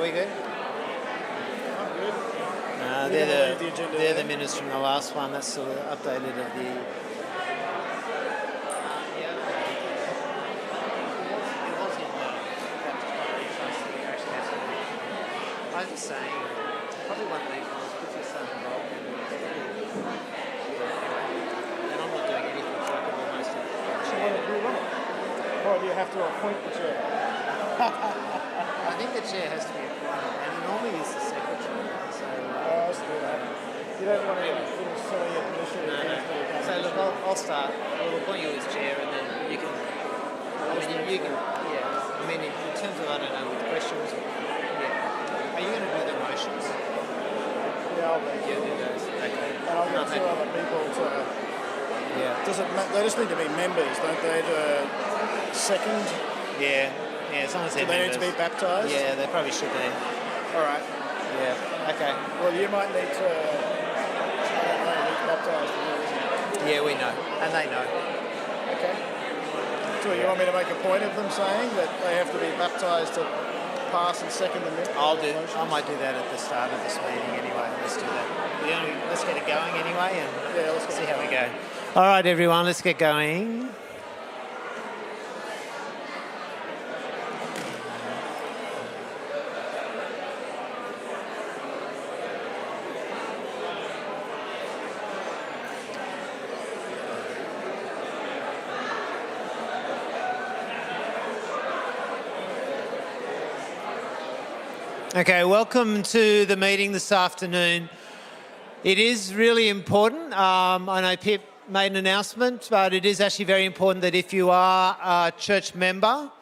we good? I'm good. They're the minutes from the last one. That's sort of updated of the... I was just saying, probably one of these ones puts your son involved in it. And I'm not doing anything, so I could almost have... So what do you want? Or do you have to appoint the chair? I think the chair has to be appointed, and normally it's the secretary. So, Let's do that. You don't want any little silly administrative no. So look, I'll start. We'll appoint you as chair, and then you can... you can... Yeah. I mean, in terms of, I don't know, with questions... Yeah. Are you going to do the motions? Yeah, I'll do. Yeah, do those. Okay. And I'll get two other people to... Yeah. They just need to be members, don't they? To second? Yeah, as long as they're Do they members. need to be baptised? Yeah, they probably should be. All right. Yeah, okay. Well, you might need to... I don't know who's baptised and who isn't. Yeah, we know. And they know. Okay. So you want me to make a point of them saying that they have to be baptised to pass and second the motion? I might do that at the start of this meeting anyway. Let's do that. Let's get it going anyway and let's see how we go. All right, everyone, let's get going. Okay, welcome to the meeting this afternoon. It is really important. I know Pip made an announcement, but it is actually very important that if you are a church member,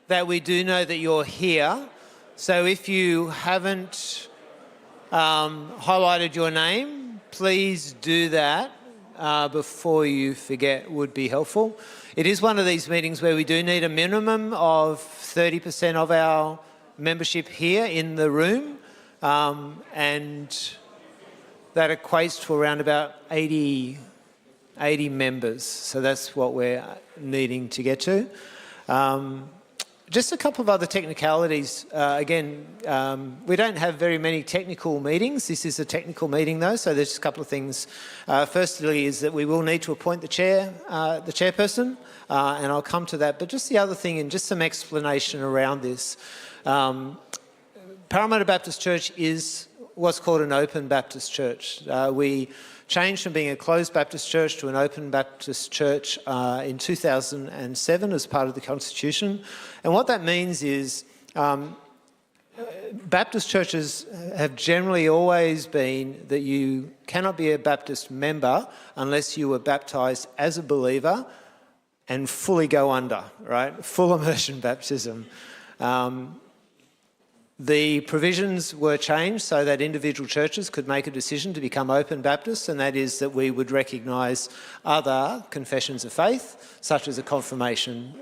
that we do know that you're here. So if you haven't highlighted your name, please do that before you forget, would be helpful. It is one of these meetings where we do need a minimum of 30% of our membership here in the room, and that equates to around about 80 members. So that's what we're needing to get to. Just a couple of other technicalities. Again, we don't have very many technical meetings. This is a technical meeting though, so there's just a couple of things. Firstly is that we will need to appoint the chairperson, and I'll come to that. But just the other thing, and just some explanation around this. Parramatta Baptist Church is what's called an open Baptist church. We changed from being a closed Baptist church to an open Baptist church in 2007 as part of the Constitution. And what that means is Baptist churches have generally always been that you cannot be a Baptist member unless you were baptised as a believer and fully go under, right? Full immersion baptism. The provisions were changed so that individual churches could make a decision to become open Baptists, and that is that we would recognise other confessions of faith, such as a confirmation.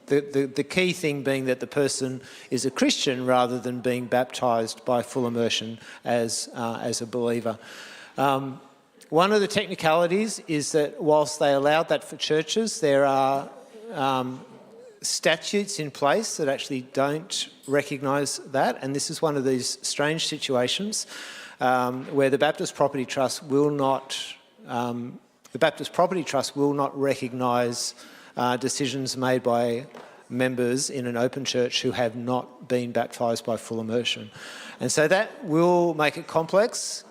The key thing being that the person is a Christian rather than being baptised by full immersion as a believer. One of the technicalities is that whilst they allowed that for churches, there are statutes in place that actually don't recognise that, and this is one of these strange situations where the Baptist Property Trust will not recognise decisions made by members in an open church who have not been baptised by full immersion, and so that will make it complex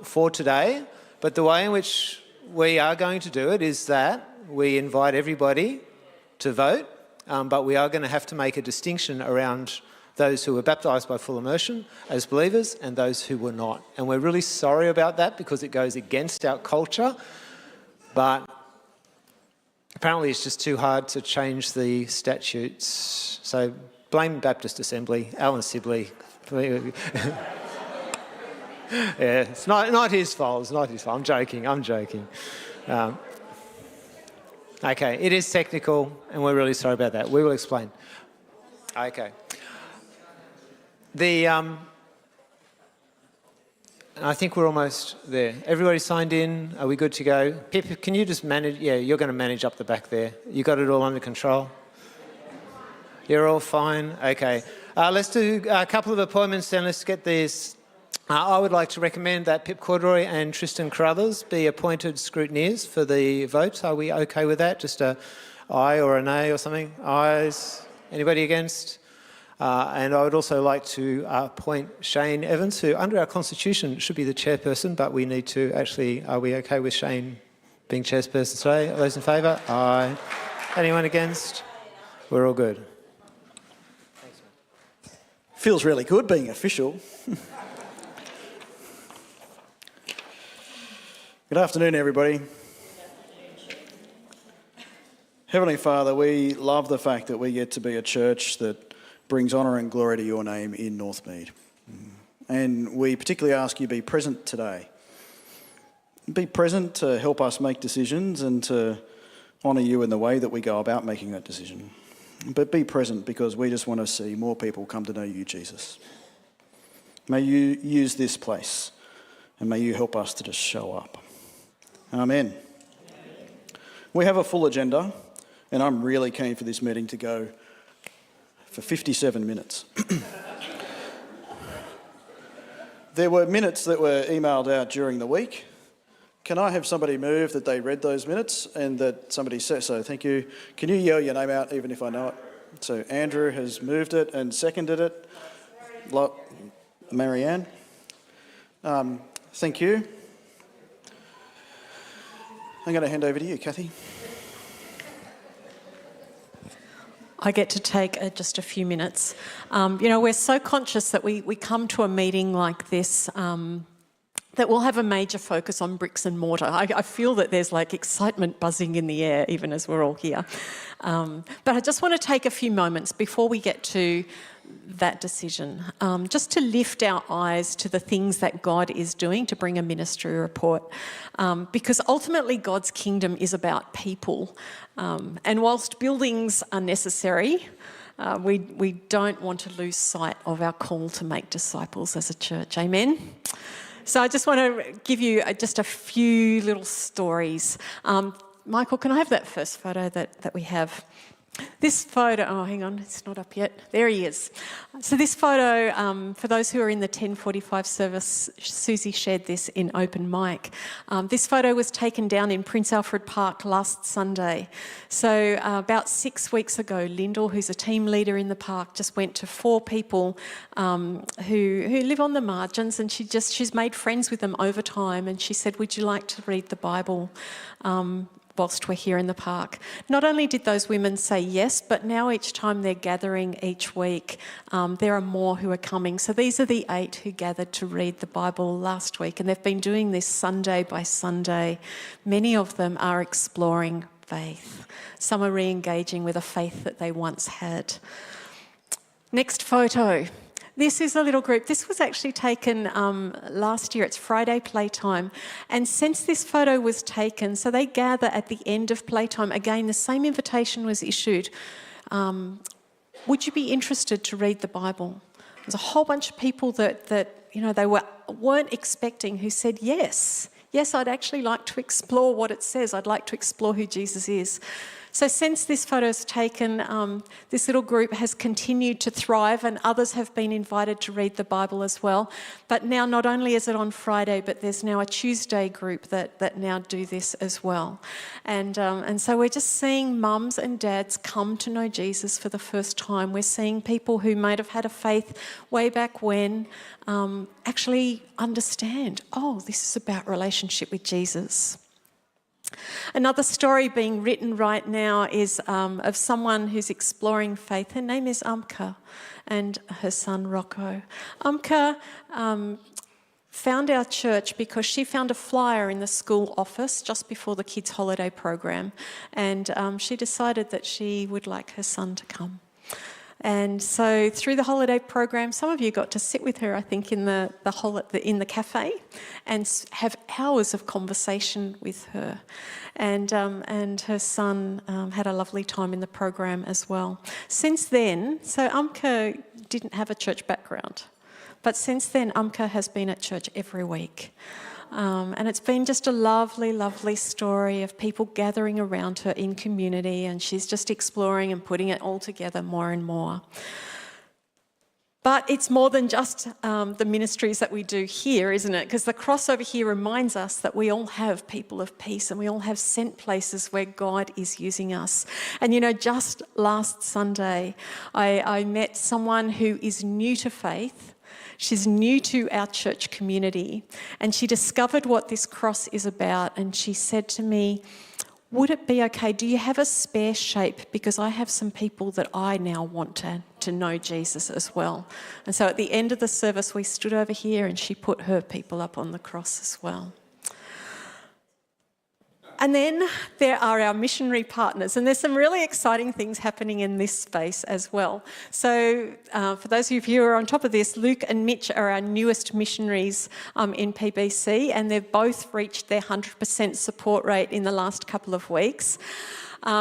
for today. But the way in which we are going to do it is that we invite everybody to vote. But we are going to have to make a distinction around those who were baptised by full immersion as believers and those who were not. And we're really sorry about that because it goes against our culture. But apparently it's just too hard to change the statutes. So blame Baptist Assembly, Alan Sibley. Yeah, it's not his fault. It's not his fault. I'm joking. Okay, it is technical, and we're really sorry about that. We will explain. Okay. I think we're almost there. Everybody signed in? Are we good to go? Pip, can you just manage? Yeah, you're going to manage up the back there. You got it all under control? You're all fine? Okay. Let's do a couple of appointments then. Let's get these. I would like to recommend that Pip Corduroy and Tristan Carruthers be appointed scrutineers for the vote. Are we okay with that? Just a aye or a nay or something? Ayes? Anybody against? And I would also like to appoint Shane Evans, who under our constitution should be the chairperson, but we need to actually, are we okay with Shane being chairperson today? Are those in favour? Aye. Anyone against? We're all good. Thanks, mate. Feels really good being official. Good afternoon, everybody. Heavenly Father, we love the fact that we get to be a church that brings honour and glory to your name in Northmead. And we particularly ask you to be present today. Be present to help us make decisions and to honour you in the way that we go about making that decision. But be present because we just want to see more people come to know you, Jesus. May you use this place and may you help us to just show up. Amen. We have a full agenda and I'm really keen for this meeting to go for 57 minutes. There were minutes that were emailed out during the week. Can I have somebody move that they read those minutes and that somebody says so? Thank you. Can you yell your name out even if I know it? So Andrew has moved it and seconded it. Marianne. Thank you. I'm going to hand over to you, Kathy. I get to take just a few minutes. We're so conscious that we come to a meeting like this that will have a major focus on bricks and mortar. I feel that there's like excitement buzzing in the air even as we're all here. But I just want to take a few moments before we get to that decision, just to lift our eyes to the things that God is doing to bring a ministry report. Because ultimately God's kingdom is about people. And whilst buildings are necessary, we don't want to lose sight of our call to make disciples as a church. Amen? So I just want to give you just a few little stories. Michael, can I have that first photo that we have? This photo, oh, hang on, it's not up yet. There he is. So this photo, for those who are in the 10:45 service, Susie shared this in open mic. This photo was taken down in Prince Alfred Park last Sunday. So about 6 weeks ago, Lyndall, who's a team leader in the park, just went to 4 people who live on the margins, and she's made friends with them over time, and she said, would you like to read the Bible whilst we're here in the park? Not only did those women say yes, but now each time they're gathering each week, there are more who are coming. So these are the 8 who gathered to read the Bible last week, and they've been doing this Sunday by Sunday. Many of them are exploring faith. Some are re-engaging with a faith that they once had. Next photo. This is a little group. This was actually taken last year. It's Friday playtime. And since this photo was taken, so they gather at the end of playtime. Again, the same invitation was issued. Would you be interested to read the Bible? There's a whole bunch of people that they weren't expecting who said yes. Yes, I'd actually like to explore what it says. I'd like to explore who Jesus is. So since this photo is taken, this little group has continued to thrive, and others have been invited to read the Bible as well. But now not only is it on Friday, but there's now a Tuesday group that now do this as well. And so we're just seeing mums and dads come to know Jesus for the first time. We're seeing people who might have had a faith way back when actually understand, oh, this is about relationship with Jesus. Another story being written right now is of someone who's exploring faith. Her name is Umka and her son Rocco. Umka found our church because she found a flyer in the school office just before the kids' holiday program, and she decided that she would like her son to come. And so through the holiday program, some of you got to sit with her, I think, in the cafe and have hours of conversation with her. And her son had a lovely time in the program as well. Since then, so Umka didn't have a church background, but since then Umka has been at church every week. And it's been just a lovely, lovely story of people gathering around her in community, and she's just exploring and putting it all together more and more. But it's more than just the ministries that we do here, isn't it? Because the crossover here reminds us that we all have people of peace and we all have sent places where God is using us. And you know, just last Sunday, I met someone who is new to faith. She's new to our church community, and she discovered what this cross is about, and she said to me, would it be okay, do you have a spare shape? Because I have some people that I now want to know Jesus as well. And so at the end of the service, we stood over here and she put her people up on the cross as well. And then there are our missionary partners, and there's some really exciting things happening in this space as well. So for those of you who are on top of this, Luke and Mitch are our newest missionaries in PBC, and they've both reached their 100% support rate in the last couple of weeks.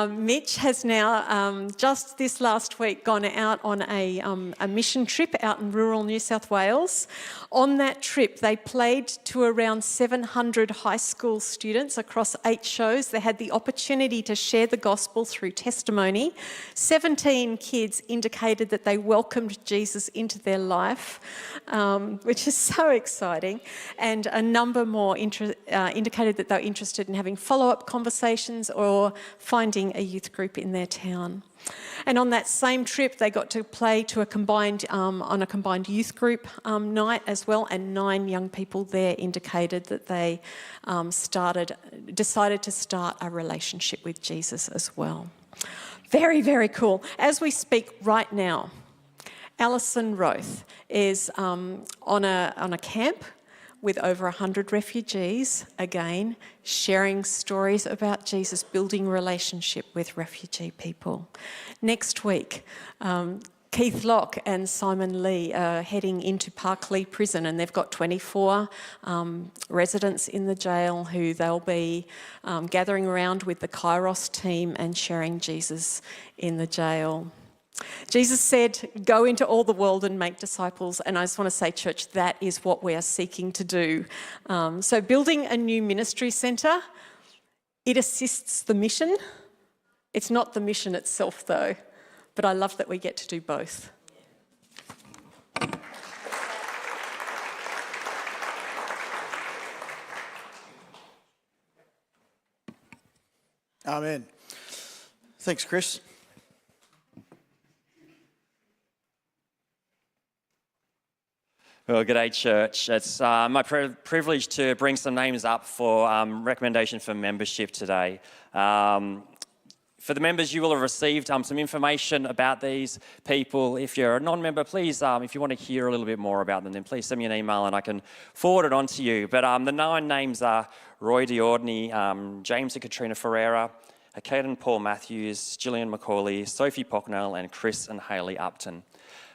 Mitch has now, just this last week, gone out on a mission trip out in rural New South Wales. On that trip, they played to around 700 high school students across 8 shows. They had the opportunity to share the gospel through testimony. 17 kids indicated that they welcomed Jesus into their life, which is so exciting. And a number more indicated that they were interested in having follow-up conversations or finding a youth group in their town. And on that same trip, they got to play to a combined youth group night as well, and 9 young people there indicated that they decided to start a relationship with Jesus as well. Very, very cool. As we speak right now, Alison Roth is on a camp with over 100 refugees, again, sharing stories about Jesus, building relationship with refugee people. Next week, Keith Locke and Simon Lee are heading into Parklea Prison, and they've got 24 residents in the jail who they'll be gathering around with the Kairos team and sharing Jesus in the jail. Jesus said, go into all the world and make disciples. And I just want to say, church, that is what we are seeking to do. So building a new ministry centre, it assists the mission. It's not the mission itself, though. But I love that we get to do both. Amen. Thanks, Chris. Well, g'day, church. It's my privilege to bring some names up for recommendation for membership today. For the members, you will have received some information about these people. If you're a non-member, please, if you want to hear a little bit more about them, then please send me an email and I can forward it on to you. But the 9 names are Roy Diordney, James and Katrina Ferreira, Caden Paul Matthews, Gillian McCauley, Sophie Pocknell, and Chris and Hayley Upton.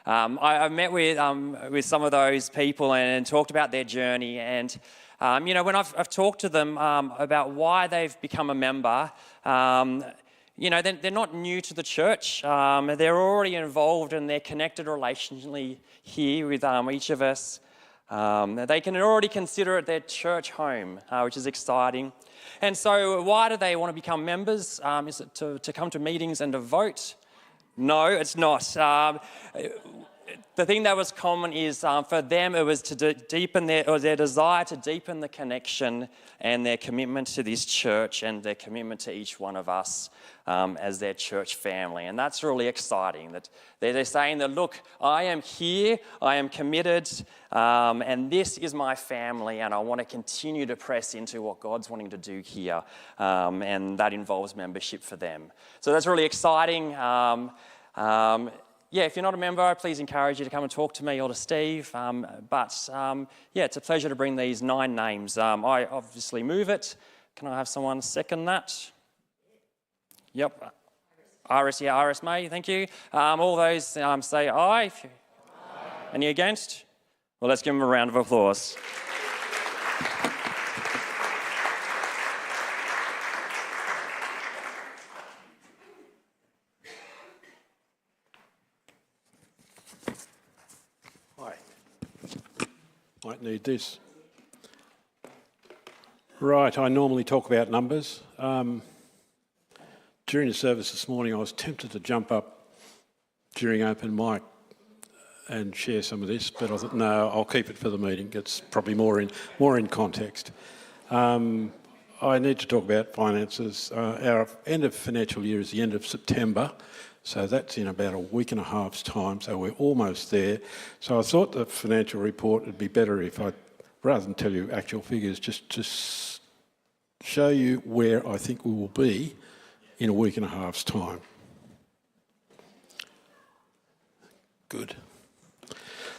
I met with some of those people and talked about their journey, and when I've talked to them about why they've become a member, they're not new to the church. They're already involved and they're connected relationally here with each of us. They can already consider it their church home, which is exciting. And so why do they want to become members? Is it to come to meetings and to vote? No, it's not. The thing that was common is for them it was to deepen their desire to deepen the connection and their commitment to this church and their commitment to each one of us as their church family. And that's really exciting, that they're saying that, look, I am here, I am committed, and this is my family, and I want to continue to press into what God's wanting to do here, and that involves membership for them. So that's really exciting. If you're not a member, I please encourage you to come and talk to me or to Steve. It's a pleasure to bring these 9 names. I obviously move it. Can I have someone second that? Yep. Iris May, thank you. All those say aye. Aye. Any against? Well, let's give them a round of applause. Might need this. Right, I normally talk about numbers. During the service this morning, I was tempted to jump up during open mic and share some of this, but I thought, no, I'll keep it for the meeting. It's probably more in context. I need to talk about finances. Our end of financial year is the end of September, so that's in about a week and a half's time, so we're almost there. So I thought the financial report would be better if I, rather than tell you actual figures, just to show you where I think we will be in a week and a half's time. Good.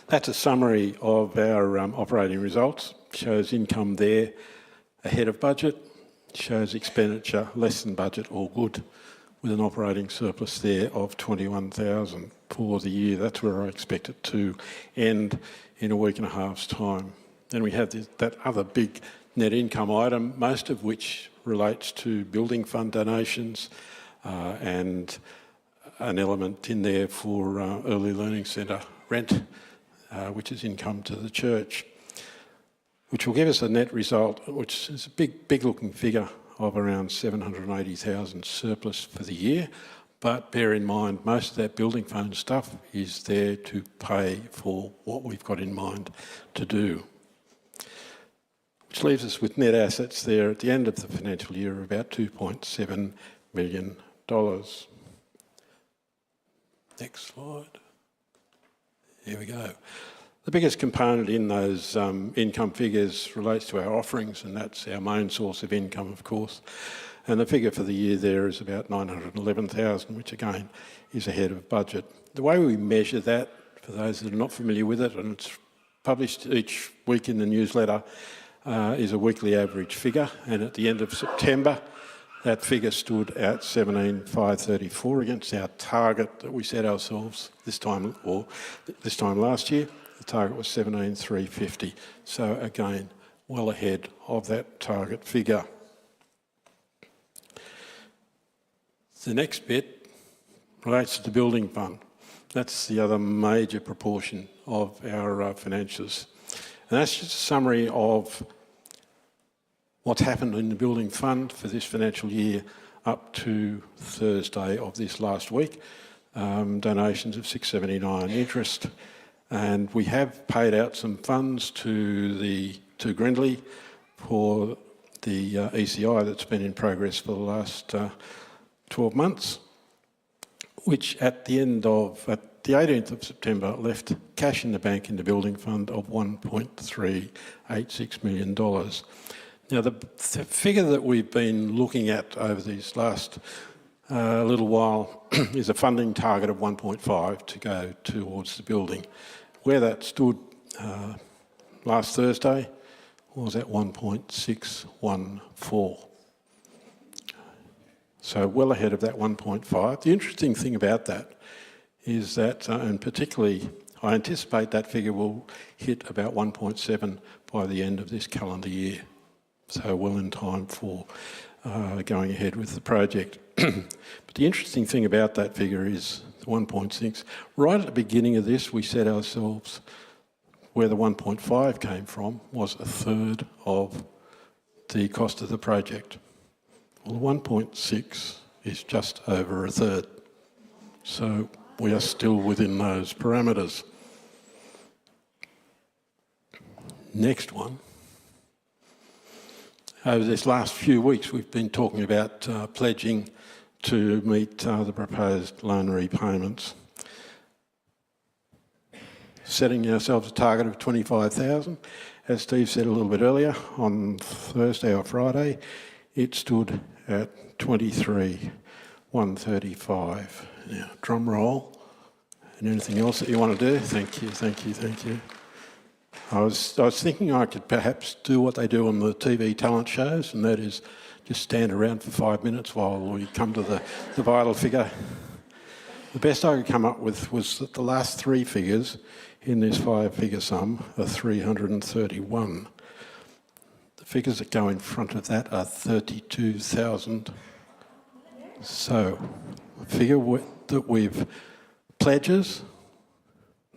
That's a summary of our operating results. Shows income there ahead of budget, shows expenditure less than budget or good, with an operating surplus there of 21,000 for the year. That's where I expect it to end in a week and a half's time. Then we have that other big net income item, most of which relates to building fund donations and an element in there for early learning centre rent, which is income to the church, which will give us a net result, which is a big looking figure of around 780,000 surplus for the year. But bear in mind, most of that building fund stuff is there to pay for what we've got in mind to do. Which leaves us with net assets there at the end of the financial year of about $2.7 million. Next slide. Here we go. The biggest component in those income figures relates to our offerings, and that's our main source of income, of course. And the figure for the year there is about 911,000, which again is ahead of budget. The way we measure that, for those that are not familiar with it, and it's published each week in the newsletter, is a weekly average figure. And at the end of September, that figure stood at 17,534 against our target that we set ourselves this time last year. The target was 17,350. So again, well ahead of that target figure. The next bit relates to the building fund. That's the other major proportion of our financials. And that's just a summary of what's happened in the building fund for this financial year up to Thursday of this last week. Donations of 679, interest, and we have paid out some funds to Grindley for the ECI that's been in progress for the last 12 months, which at the 18th of September left cash in the bank in the building fund of $1.386 million. Now, the figure that we've been looking at over these last little while is a funding target of 1.5 to go towards the building. Where that stood last Thursday was at 1.614. So well ahead of that 1.5. The interesting thing about that is that, and particularly I anticipate that figure will hit about 1.7 by the end of this calendar year. So well in time for going ahead with the project. But the interesting thing about that figure is the 1.6. Right at the beginning of this, we set ourselves where the 1.5 came from was a third of the cost of the project. Well, the 1.6 is just over a third. So we are still within those parameters. Next one. Over this last few weeks, we've been talking about pledging to meet the proposed loan repayments. Setting ourselves a target of 25,000. As Steve said a little bit earlier, on Thursday or Friday, it stood at 23,135. Now, drum roll. And anything else that you want to do? Thank you, thank you, thank you. I was thinking I could perhaps do what they do on the TV talent shows, and that is just stand around for 5 minutes while we come to the vital figure. The best I could come up with was that the last three figures in this 5-figure sum are 331. The figures that go in front of that are 32,000. So, the figure that we've pledges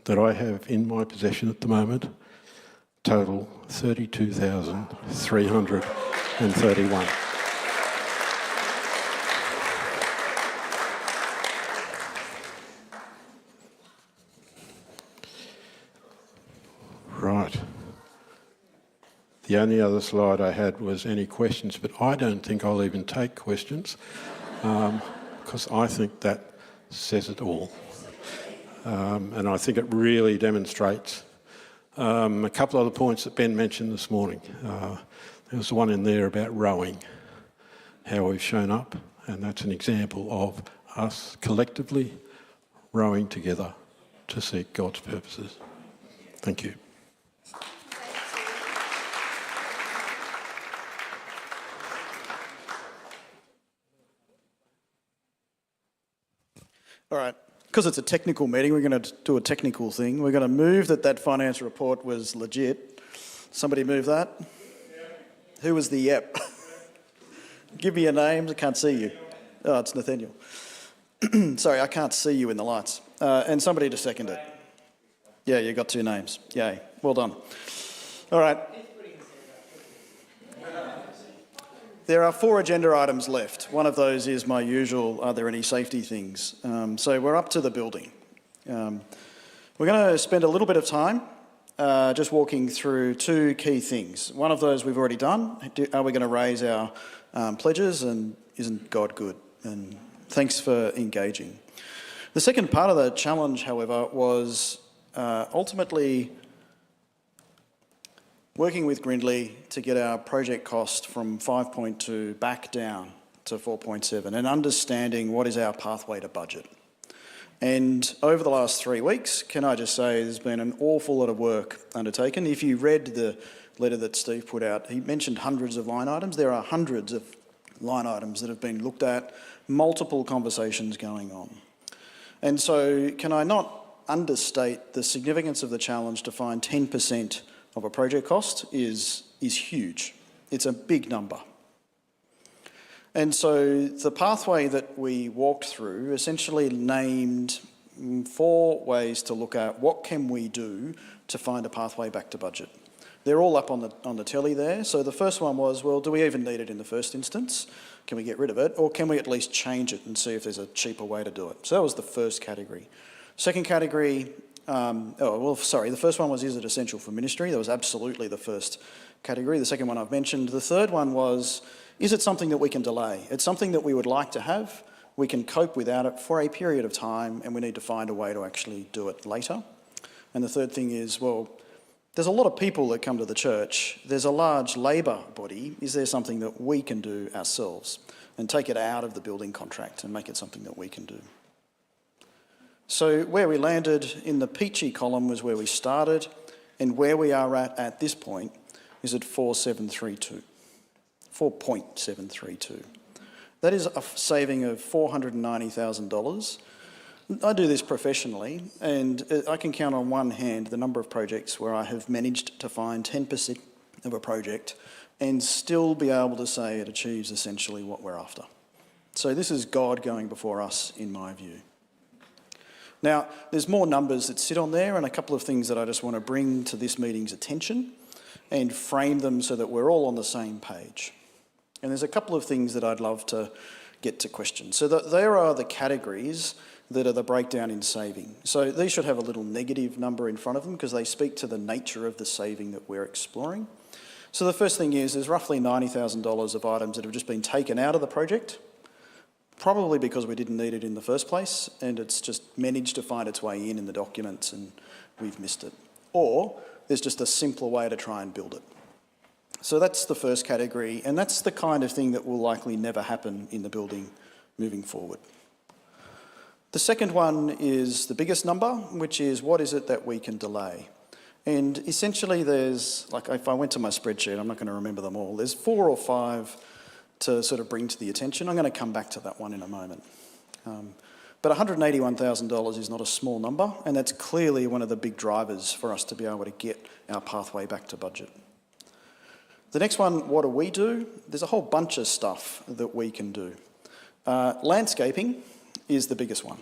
that I have in my possession at the moment total 32,331. The only other slide I had was any questions, but I don't think I'll even take questions because I think that says it all. And I think it really demonstrates a couple of the points that Ben mentioned this morning. There was one in there about rowing, how we've shown up, and that's an example of us collectively rowing together to seek God's purposes. Thank you. All right, because it's a technical meeting, we're going to do a technical thing. We're going to move that finance report was legit. Somebody move that? Who was the yep? Give me your names, I can't see you. Oh, it's Nathaniel. Sorry, I can't see you in the lights. And somebody to second it. Yeah, you got 2 names. Yay, well done. All right. There are 4 agenda items left. One of those is my usual, are there any safety things? So we're up to the building. We're going to spend a little bit of time just walking through 2 key things. One of those we've already done. Are we going to raise our pledges, and isn't God good? And thanks for engaging. The second part of the challenge, however, was ultimately working with Grindley to get our project cost from 5.2 back down to 4.7 and understanding what is our pathway to budget. And over the last 3 weeks, can I just say there's been an awful lot of work undertaken. If you read the letter that Steve put out, he mentioned hundreds of line items. There are hundreds of line items that have been looked at, multiple conversations going on. And so can I not understate the significance of the challenge to find 10% of a project cost is huge. It's a big number. And so the pathway that we walked through essentially named 4 ways to look at what can we do to find a pathway back to budget. They're all up on the telly there. So the first one was, well, do we even need it in the first instance? Can we get rid of it? Or can we at least change it and see if there's a cheaper way to do it? So that was the first category. Second category, the first one was, is it essential for ministry? That was absolutely the first category. The second one I've mentioned. The third one was, is it something that we can delay? It's something that we would like to have. We can cope without it for a period of time, and we need to find a way to actually do it later. And the third thing is, well, there's a lot of people that come to the church. There's a large labour body. Is there something that we can do ourselves and take it out of the building contract and make it something that we can do? So where we landed in the peachy column was where we started, and where we are at this point is at 4.732. That is a saving of $490,000. I do this professionally, and I can count on one hand the number of projects where I have managed to find 10% of a project and still be able to say it achieves essentially what we're after. So this is God going before us, in my view. Now, there's more numbers that sit on there, and a couple of things that I just want to bring to this meeting's attention and frame them so that we're all on the same page. And there's a couple of things that I'd love to get to question. So there are the categories that are the breakdown in saving. So these should have a little negative number in front of them because they speak to the nature of the saving that we're exploring. So the first thing is there's roughly $90,000 of items that have just been taken out of the project, probably because we didn't need it in the first place and it's just managed to find its way in the documents and we've missed it. Or there's just a simpler way to try and build it. So that's the first category, and that's the kind of thing that will likely never happen in the building moving forward. The second one is the biggest number, which is what is it that we can delay? And essentially there's, like if I went to my spreadsheet, I'm not going to remember them all, there's 4 or 5 to sort of bring to the attention. I'm going to come back to that one in a moment. But $181,000 is not a small number, and that's clearly one of the big drivers for us to be able to get our pathway back to budget. The next one, what do we do? There's a whole bunch of stuff that we can do. Landscaping is the biggest one.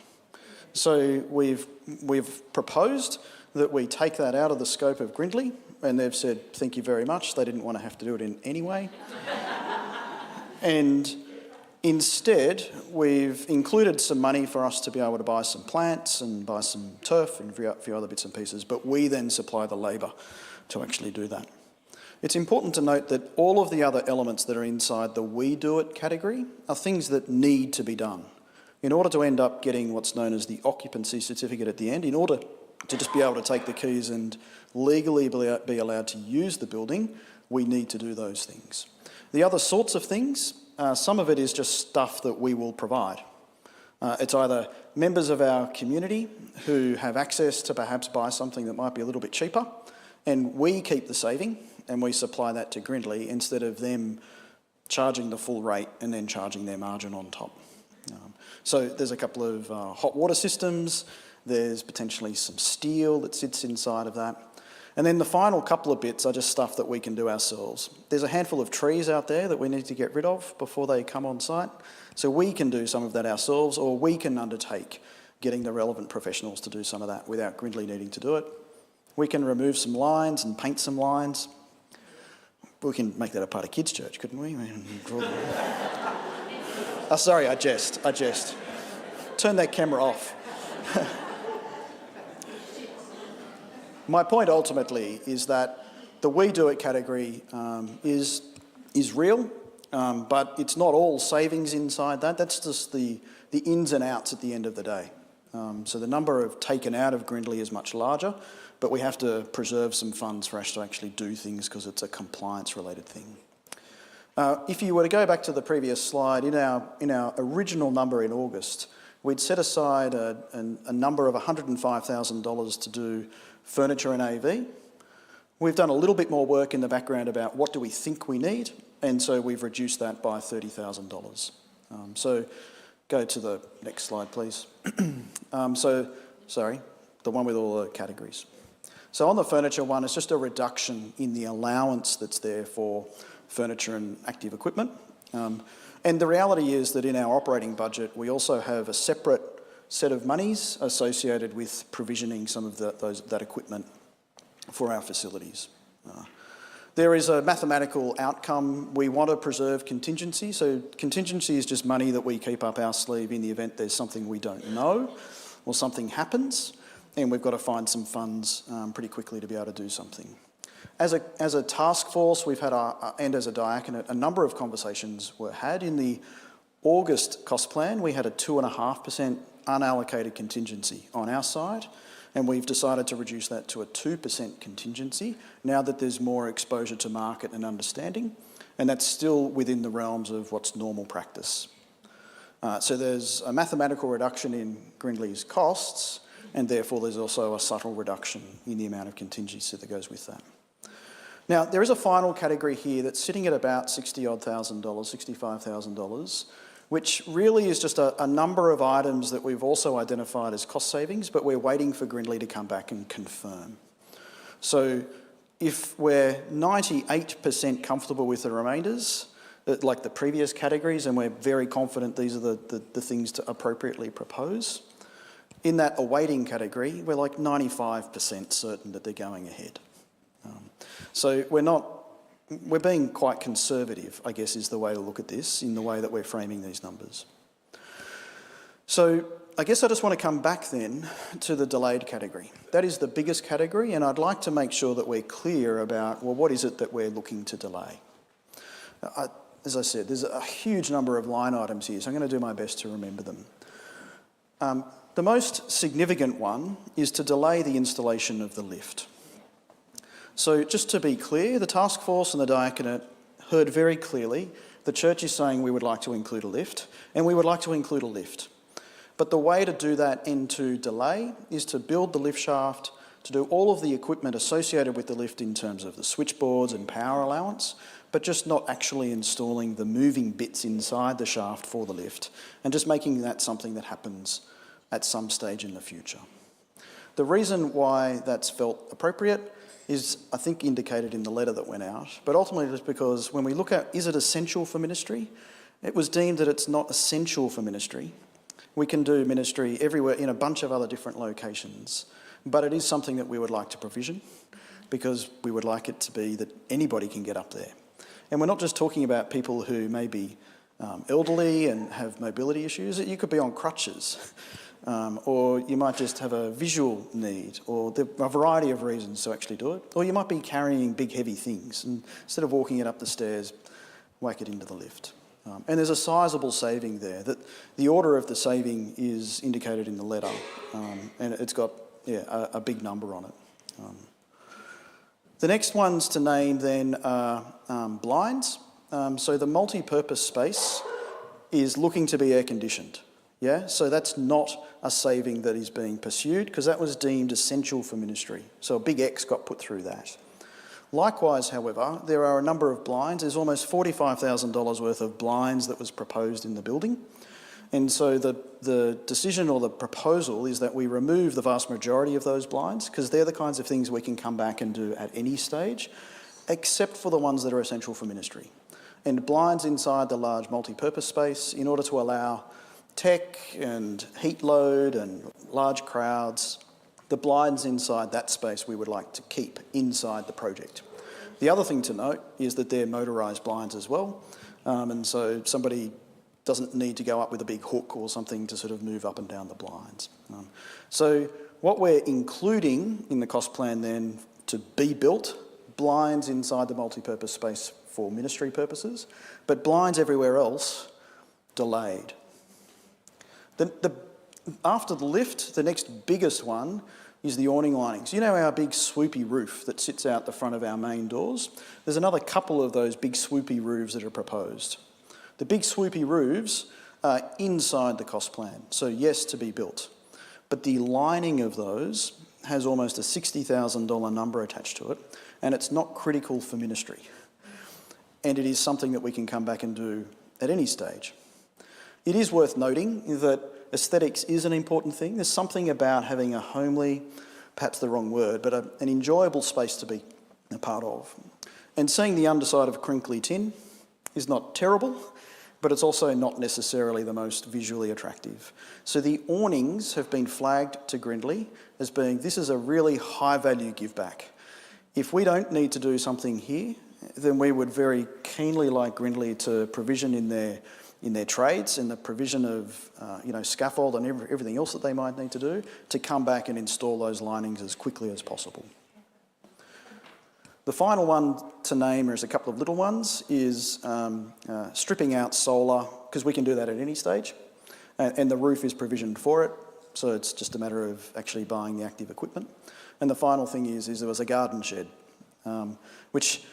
So we've proposed that we take that out of the scope of Grindley, and they've said, thank you very much. They didn't want to have to do it in any way. And instead, we've included some money for us to be able to buy some plants and buy some turf and a few other bits and pieces, but we then supply the labour to actually do that. It's important to note that all of the other elements that are inside the we do it category are things that need to be done. In order to end up getting what's known as the occupancy certificate at the end, in order to just be able to take the keys and legally be allowed to use the building, we need to do those things. The other sorts of things, some of it is just stuff that we will provide. It's either members of our community who have access to perhaps buy something that might be a little bit cheaper, and we keep the saving and we supply that to Grindley instead of them charging the full rate and then charging their margin on top. So there's a couple of hot water systems, there's potentially some steel that sits inside of that. And then the final couple of bits are just stuff that we can do ourselves. There's a handful of trees out there that we need to get rid of before they come on site. So we can do some of that ourselves, or we can undertake getting the relevant professionals to do some of that without Grindley needing to do it. We can remove some lines and paint some lines. We can make that a part of kids' church, couldn't we? Oh, sorry, I jest. Turn that camera off. My point ultimately is that the we do it category is real, but it's not all savings inside that. That's just the ins and outs at the end of the day. So the number of taken out of Grindley is much larger, but we have to preserve some funds for us to actually do things because it's a compliance-related thing. If you were to go back to the previous slide, in our original number in August, we'd set aside a number of $105,000 to do furniture and AV. We've done a little bit more work in the background about what do we think we need, and so we've reduced that by $30,000. So go to the next slide, please. Sorry, the one with all the categories. So on the furniture one, it's just a reduction in the allowance that's there for furniture and active equipment. And the reality is that in our operating budget, we also have a separate set of monies associated with provisioning some of that equipment for our facilities. There is a mathematical outcome. We want to preserve contingency. So contingency is just money that we keep up our sleeve in the event there's something we don't know or something happens, and we've got to find some funds pretty quickly to be able to do something. As a task force, we've had, and as a diaconate, a number of conversations were had. In the August cost plan, we had a 2.5% unallocated contingency on our side, and we've decided to reduce that to a 2% contingency now that there's more exposure to market and understanding, and that's still within the realms of what's normal practice. So there's a mathematical reduction in Grindley's costs, and therefore there's also a subtle reduction in the amount of contingency that goes with that. Now, there is a final category here that's sitting at about $60,000, $65,000, which really is just a number of items that we've also identified as cost savings, but we're waiting for Grindley to come back and confirm. So if we're 98% comfortable with the remainders, like the previous categories, and we're very confident these are the things to appropriately propose, in that awaiting category, we're like 95% certain that they're going ahead. So we're being quite conservative, I guess, is the way to look at this in the way that we're framing these numbers. So I guess I just want to come back then to the delayed category. That is the biggest category, and I'd like to make sure that we're clear about, well, what is it that we're looking to delay? As I said, there's a huge number of line items here, so I'm going to do my best to remember them. The most significant one is to delay the installation of the lift. So just to be clear, the task force and the diaconate heard very clearly the church is saying we would like to include a lift, and we would like to include a lift. But the way to do that and to delay is to build the lift shaft, to do all of the equipment associated with the lift in terms of the switchboards and power allowance, but just not actually installing the moving bits inside the shaft for the lift, and just making that something that happens at some stage in the future. The reason why that's felt appropriate is, I think, indicated in the letter that went out, but ultimately it's because when we look at, is it essential for ministry? It was deemed that it's not essential for ministry. We can do ministry everywhere in a bunch of other different locations, but it is something that we would like to provision because we would like it to be that anybody can get up there. And we're not just talking about people who may be elderly and have mobility issues. You could be on crutches. or you might just have a visual need, or a variety of reasons to actually do it. Or you might be carrying big heavy things, and instead of walking it up the stairs, whack it into the lift. And there's a sizable saving there. That the order of the saving is indicated in the letter, and it's got a big number on it. The next ones to name then are blinds. So the multi-purpose space is looking to be air conditioned. Yeah, so that's not a saving that is being pursued because that was deemed essential for ministry. So a big X got put through that. Likewise, however, there are a number of blinds. There's almost $45,000 worth of blinds that was proposed in the building. And so the decision or the proposal is that we remove the vast majority of those blinds because they're the kinds of things we can come back and do at any stage, except for the ones that are essential for ministry. And blinds inside the large multi-purpose space in order to allow tech and heat load and large crowds. The blinds inside that space we would like to keep inside the project. The other thing to note is that they're motorised blinds as well, and so somebody doesn't need to go up with a big hook or something to sort of move up and down the blinds. So what we're including in the cost plan then to be built, blinds inside the multi-purpose space for ministry purposes, but blinds everywhere else delayed. After the lift, the next biggest one is the awning linings. You know our big swoopy roof that sits out the front of our main doors? There's another couple of those big swoopy roofs that are proposed. The big swoopy roofs are inside the cost plan, so yes, to be built. But the lining of those has almost a $60,000 number attached to it, and it's not critical for ministry. And it is something that we can come back and do at any stage. It is worth noting that aesthetics is an important thing. There's something about having a homely, perhaps the wrong word, but an enjoyable space to be a part of. And seeing the underside of crinkly tin is not terrible, but it's also not necessarily the most visually attractive. So the awnings have been flagged to Grindley as being, this is a really high value give back. If we don't need to do something here, then we would very keenly like Grindley to provision in their trades and the provision of scaffold and everything else that they might need to do to come back and install those linings as quickly as possible. The final one to name, or is a couple of little ones, is stripping out solar, because we can do that at any stage, and the roof is provisioned for it, so it's just a matter of actually buying the active equipment. And the final thing is there was a garden shed, which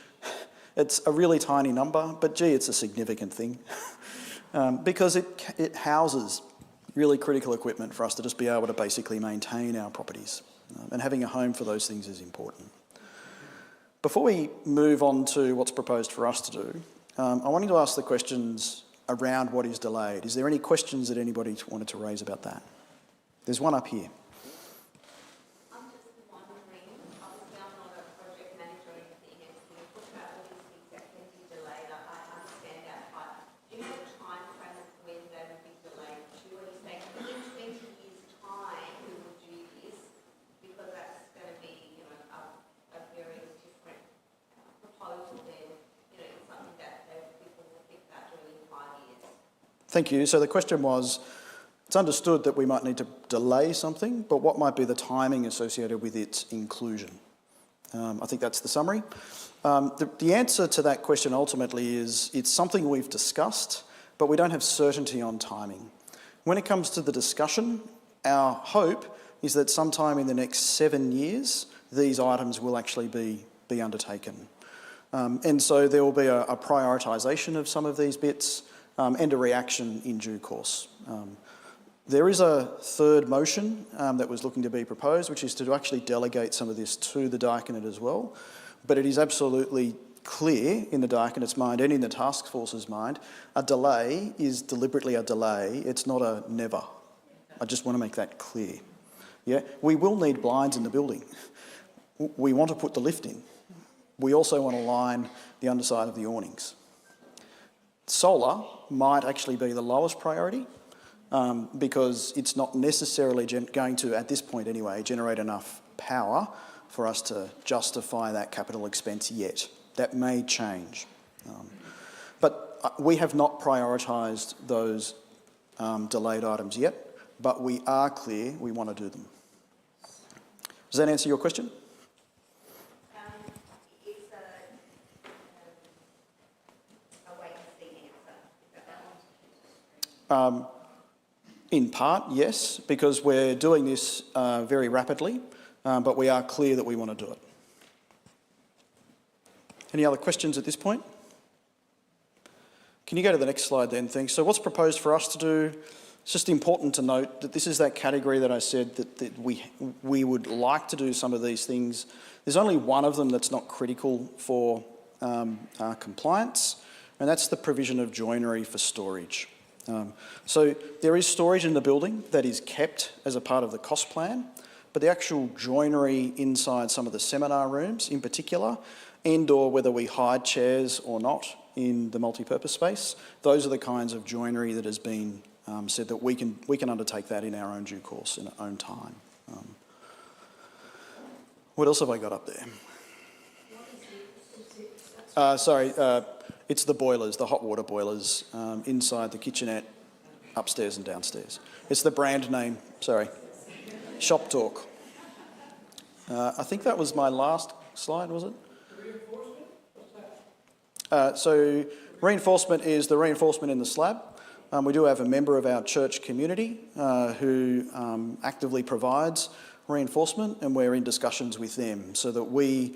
it's a really tiny number, but gee, it's a significant thing. Because it houses really critical equipment for us to just be able to basically maintain our properties. And having a home for those things is important. Before we move on to what's proposed for us to do, I wanted to ask the questions around what is delayed. Is there any questions that anybody wanted to raise about that? There's one up here. I'm just wondering, obviously I'm not a project manager or anything, and you talk about all these things that can be delayed. I understand that, but do you have a time frame of when they would be delayed to? Are you saying in 20 years' time we will do this? Because that's going to be, a very different proposal then. It's something that people will think about doing in 5 years. Thank you. So the question was, it's understood that we might need to delay something, but what might be the timing associated with its inclusion? I think that's the summary. The answer to that question ultimately is it's something we've discussed, but we don't have certainty on timing. When it comes to the discussion, our hope is that sometime in the next 7 years, these items will actually be undertaken. And so there will be a prioritisation of some of these bits and a reaction in due course. There is a third motion that was looking to be proposed, which is to actually delegate some of this to the diaconate as well. But it is absolutely clear in the diaconate's mind and in the task force's mind, a delay is deliberately a delay. It's not a never. I just want to make that clear. Yeah, we will need blinds in the building. We want to put the lift in. We also want to line the underside of the awnings. Solar might actually be the lowest priority, because it's not necessarily going to, at this point anyway, generate enough power for us to justify that capital expense yet. That may change. But we have not prioritised those delayed items yet. but we are clear we want to do them. Does that answer your question? It's a wait and see answer. In part, yes, because we're doing this very rapidly, but we are clear that we want to do it. Any other questions at this point? Can you go to the next slide then, thanks. So what's proposed for us to do? It's just important to note that this is that category that I said that we would like to do some of these things. There's only one of them that's not critical for our compliance, and that's the provision of joinery for storage. So there is storage in the building that is kept as a part of the cost plan, but the actual joinery inside some of the seminar rooms in particular, and/or whether we hide chairs or not in the multi-purpose space, those are the kinds of joinery that has been said that we can undertake that in our own due course, in our own time. What else have I got up there? It's the boilers, the hot water boilers inside the kitchenette, upstairs and downstairs. It's the brand name, sorry. Shop talk. I think that was my last slide, was it? So reinforcement is the reinforcement in the slab. We do have a member of our church community who actively provides reinforcement, and we're in discussions with them so that we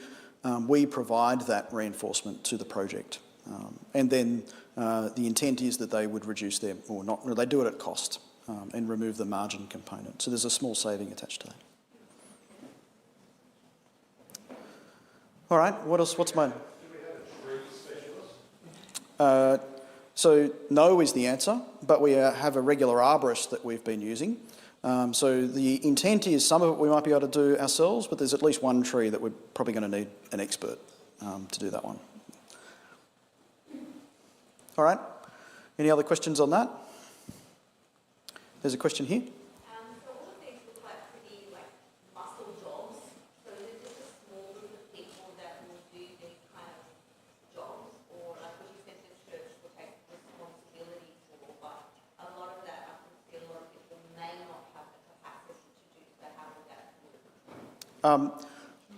provide that reinforcement to the project. And then the intent is that they would reduce their, or not, they do it at cost and remove the margin component. So there's a small saving attached to that. All right, what else? What's mine? So no is the answer, but we have a regular arborist that we've been using. So the intent is some of it we might be able to do ourselves, but there's at least one tree that we're probably going to need an expert to do that one. All right, any other questions on that? There's a question here. So all of these look like pretty muscle jobs. So is it just a small group of people that will do these kind of jobs, or would you say the church will take responsibility for? But a lot of that, I can see a lot of people may not have the capacity to do. So how would that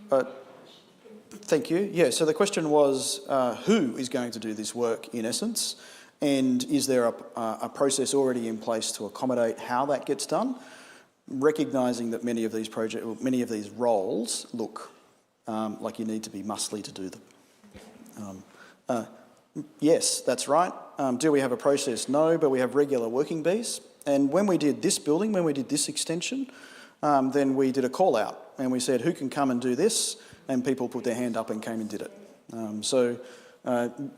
work? Thank you. Yeah, so the question was who is going to do this work in essence, and is there a process already in place to accommodate how that gets done, recognising that many of these roles look like you need to be muscly to do them. Yes, that's right. Do we have a process? No, but we have regular working bees. And when we did this building, when we did this extension, then we did a call out and we said, who can come and do this? And people put their hand up and came and did it. So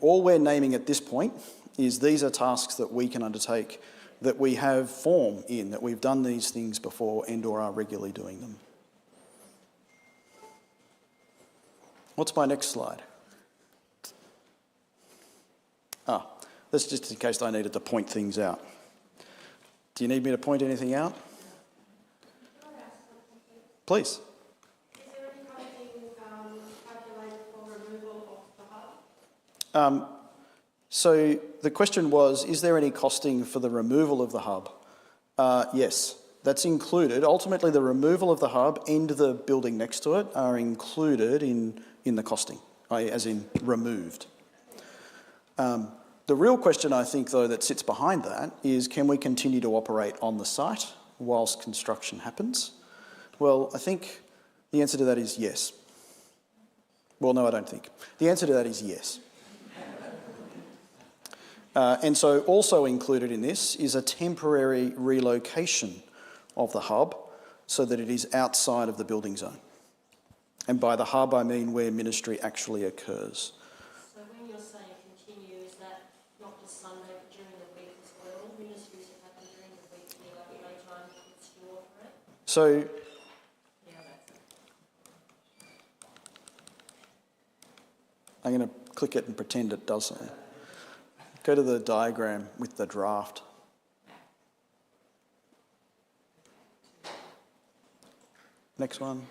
all we're naming at this point is these are tasks that we can undertake, that we have form in, that we've done these things before and or are regularly doing them. What's my next slide? That's just in case I needed to point things out. Do you need me to point anything out? Please. So the question was, is there any costing for the removal of the hub? Yes, that's included. Ultimately, the removal of the hub and the building next to it are included in the costing, as in removed. The real question, I think, though, that sits behind that is, can we continue to operate on the site whilst construction happens? Well, I think the answer to that is yes. Well, no, I don't think. The answer to that is yes. And so also included in this is a temporary relocation of the hub so that it is outside of the building zone. And by the hub, I mean where ministry actually occurs. So when you're saying continue, is that not just Sunday, but during the week as well? Ministries that happen during the week, daytime kids still operate? So I'm going to click it and pretend it does something. Go to the diagram with the draft. Next one.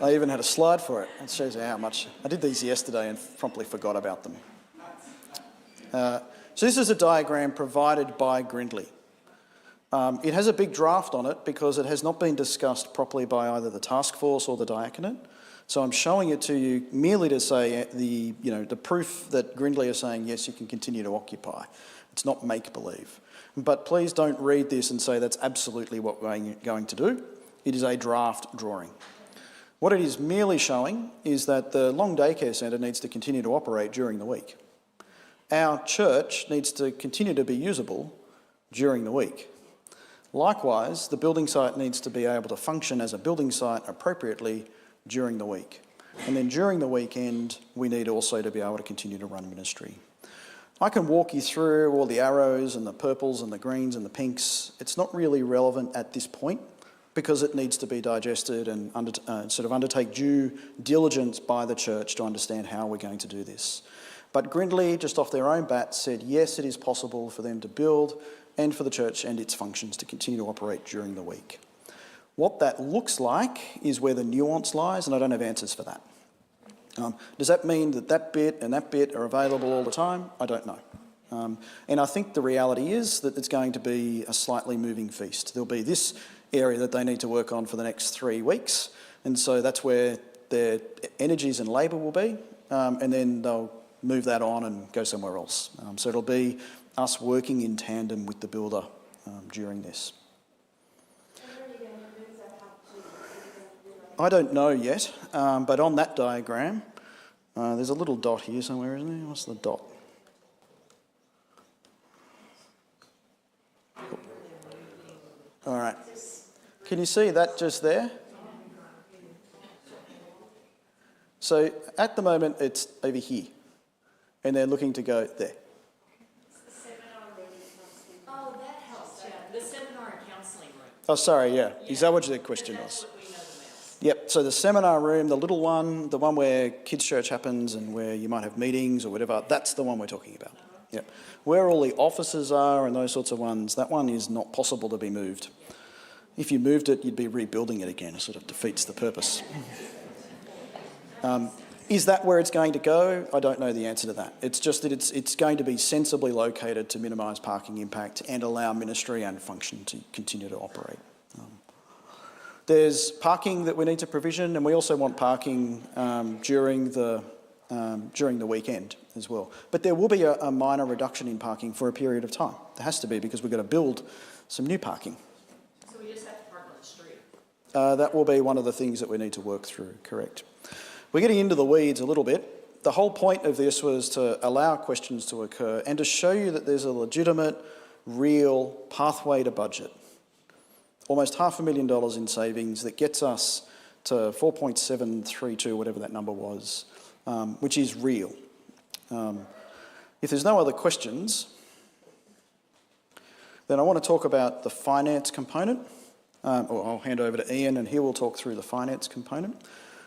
I even had a slide for it. It shows you how much. I did these yesterday and promptly forgot about them. So this is a diagram provided by Grindley. It has a big draft on it because it has not been discussed properly by either the task force or the diaconate. So I'm showing it to you merely to say the proof that Grindley are saying, yes, you can continue to occupy. It's not make-believe. But please don't read this and say that's absolutely what we're going to do. It is a draft drawing. What it is merely showing is that the long daycare centre needs to continue to operate during the week. Our church needs to continue to be usable during the week. Likewise, the building site needs to be able to function as a building site appropriately during the week. And then during the weekend, we need also to be able to continue to run ministry. I can walk you through all the arrows and the purples and the greens and the pinks. It's not really relevant at this point because it needs to be digested and undertake due diligence by the church to understand how we're going to do this. But Grindley, just off their own bat, said yes, it is possible for them to build and for the church and its functions to continue to operate during the week. What that looks like is where the nuance lies, and I don't have answers for that. Does that mean that that bit and that bit are available all the time? I don't know. And I think the reality is that it's going to be a slightly moving feast. There'll be this area that they need to work on for the next 3 weeks, and so that's where their energies and labour will be, and then they'll move that on and go somewhere else. So it'll be us working in tandem with the builder during this. I don't know yet, but on that diagram, there's a little dot here somewhere, isn't there? What's the dot? All right. Can you see that just there? So at the moment, it's over here, and they're looking to go there. Oh, that helps, yeah. The seminar and counselling room. Oh, sorry, yeah. Is that what your question was? Yep, so the seminar room, the little one, the one where kids' church happens and where you might have meetings or whatever, that's the one we're talking about. Yep. Where all the offices are and those sorts of ones, that one is not possible to be moved. If you moved it, you'd be rebuilding it again. It sort of defeats the purpose. Is that where it's going to go? I don't know the answer to that. It's just that it's going to be sensibly located to minimise parking impact and allow ministry and function to continue to operate. There's parking that we need to provision, and we also want parking during the weekend as well. But there will be a minor reduction in parking for a period of time. There has to be, because we've got to build some new parking. So we just have to park on the street? That will be one of the things that we need to work through, correct. We're getting into the weeds a little bit. The whole point of this was to allow questions to occur and to show you that there's a legitimate, real pathway to budget. Almost $500,000 in savings that gets us to 4.732, whatever that number was, which is real. If there's no other questions, then I want to talk about the finance component. Or I'll hand over to Ian and he will talk through the finance component.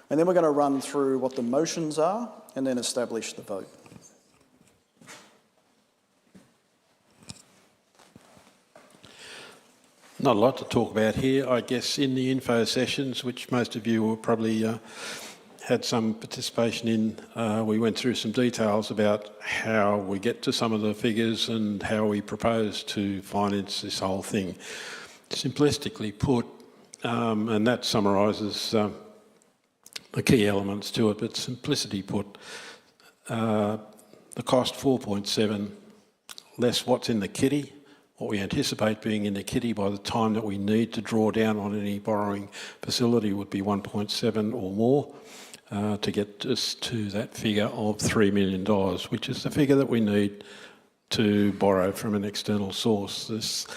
And then we're going to run through what the motions are and then establish the vote. Not a lot to talk about here. I guess in the info sessions, which most of you will probably had some participation in, we went through some details about how we get to some of the figures and how we propose to finance this whole thing. Simplistically put, and that summarises the key elements to it, but simplicity put, the cost 4.7 less what's in the kitty, what we anticipate being in the kitty by the time that we need to draw down on any borrowing facility would be 1.7 or more to get us to that figure of $3 million, which is the figure that we need to borrow from an external source. This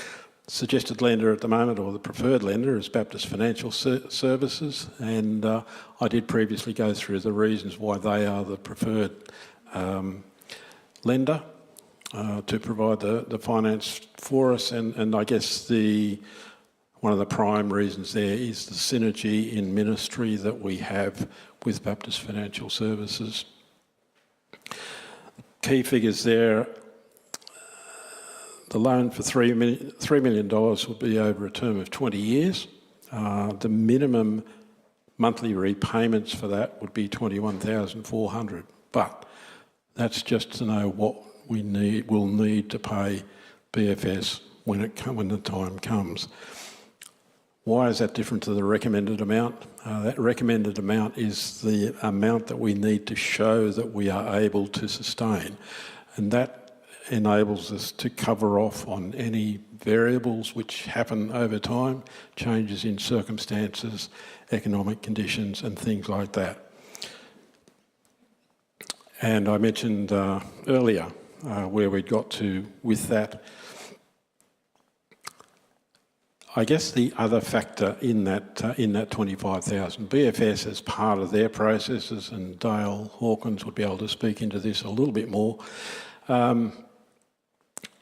suggested lender at the moment, or the preferred lender, is Baptist Financial Services, and I did previously go through the reasons why they are the preferred lender to provide the finance for us, and I guess one of the prime reasons there is the synergy in ministry that we have with Baptist Financial Services. Key figures there. The loan for $3 million would be over a term of 20 years. The minimum monthly repayments for that would be $21,400. But that's just to know what will need to pay BFS when the time comes. Why is that different to the recommended amount? That recommended amount is the amount that we need to show that we are able to sustain, and that enables us to cover off on any variables which happen over time, changes in circumstances, economic conditions and things like that. And I mentioned earlier where we got to with that. I guess the other factor in that 25,000, BFS as part of their processes, and Dale Hawkins would be able to speak into this a little bit more,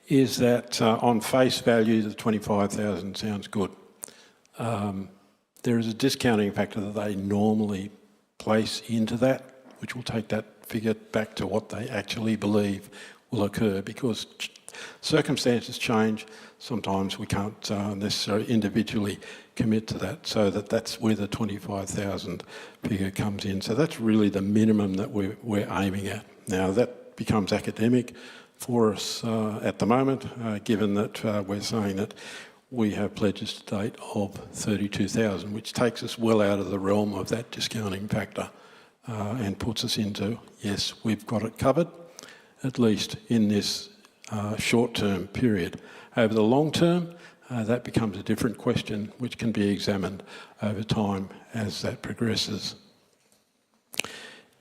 is that on face value, the 25,000 sounds good. There is a discounting factor that they normally place into that, which will take that figure back to what they actually believe will occur, because circumstances change. Sometimes we can't necessarily individually commit to that, so that's where the 25,000 figure comes in. So that's really the minimum that we're aiming at. Now that becomes academic for us at the moment, given that we're saying that we have pledges to date of 32,000, which takes us well out of the realm of that discounting factor and puts us into, yes, we've got it covered, at least in this short-term period. Over the long term, that becomes a different question, which can be examined over time as that progresses.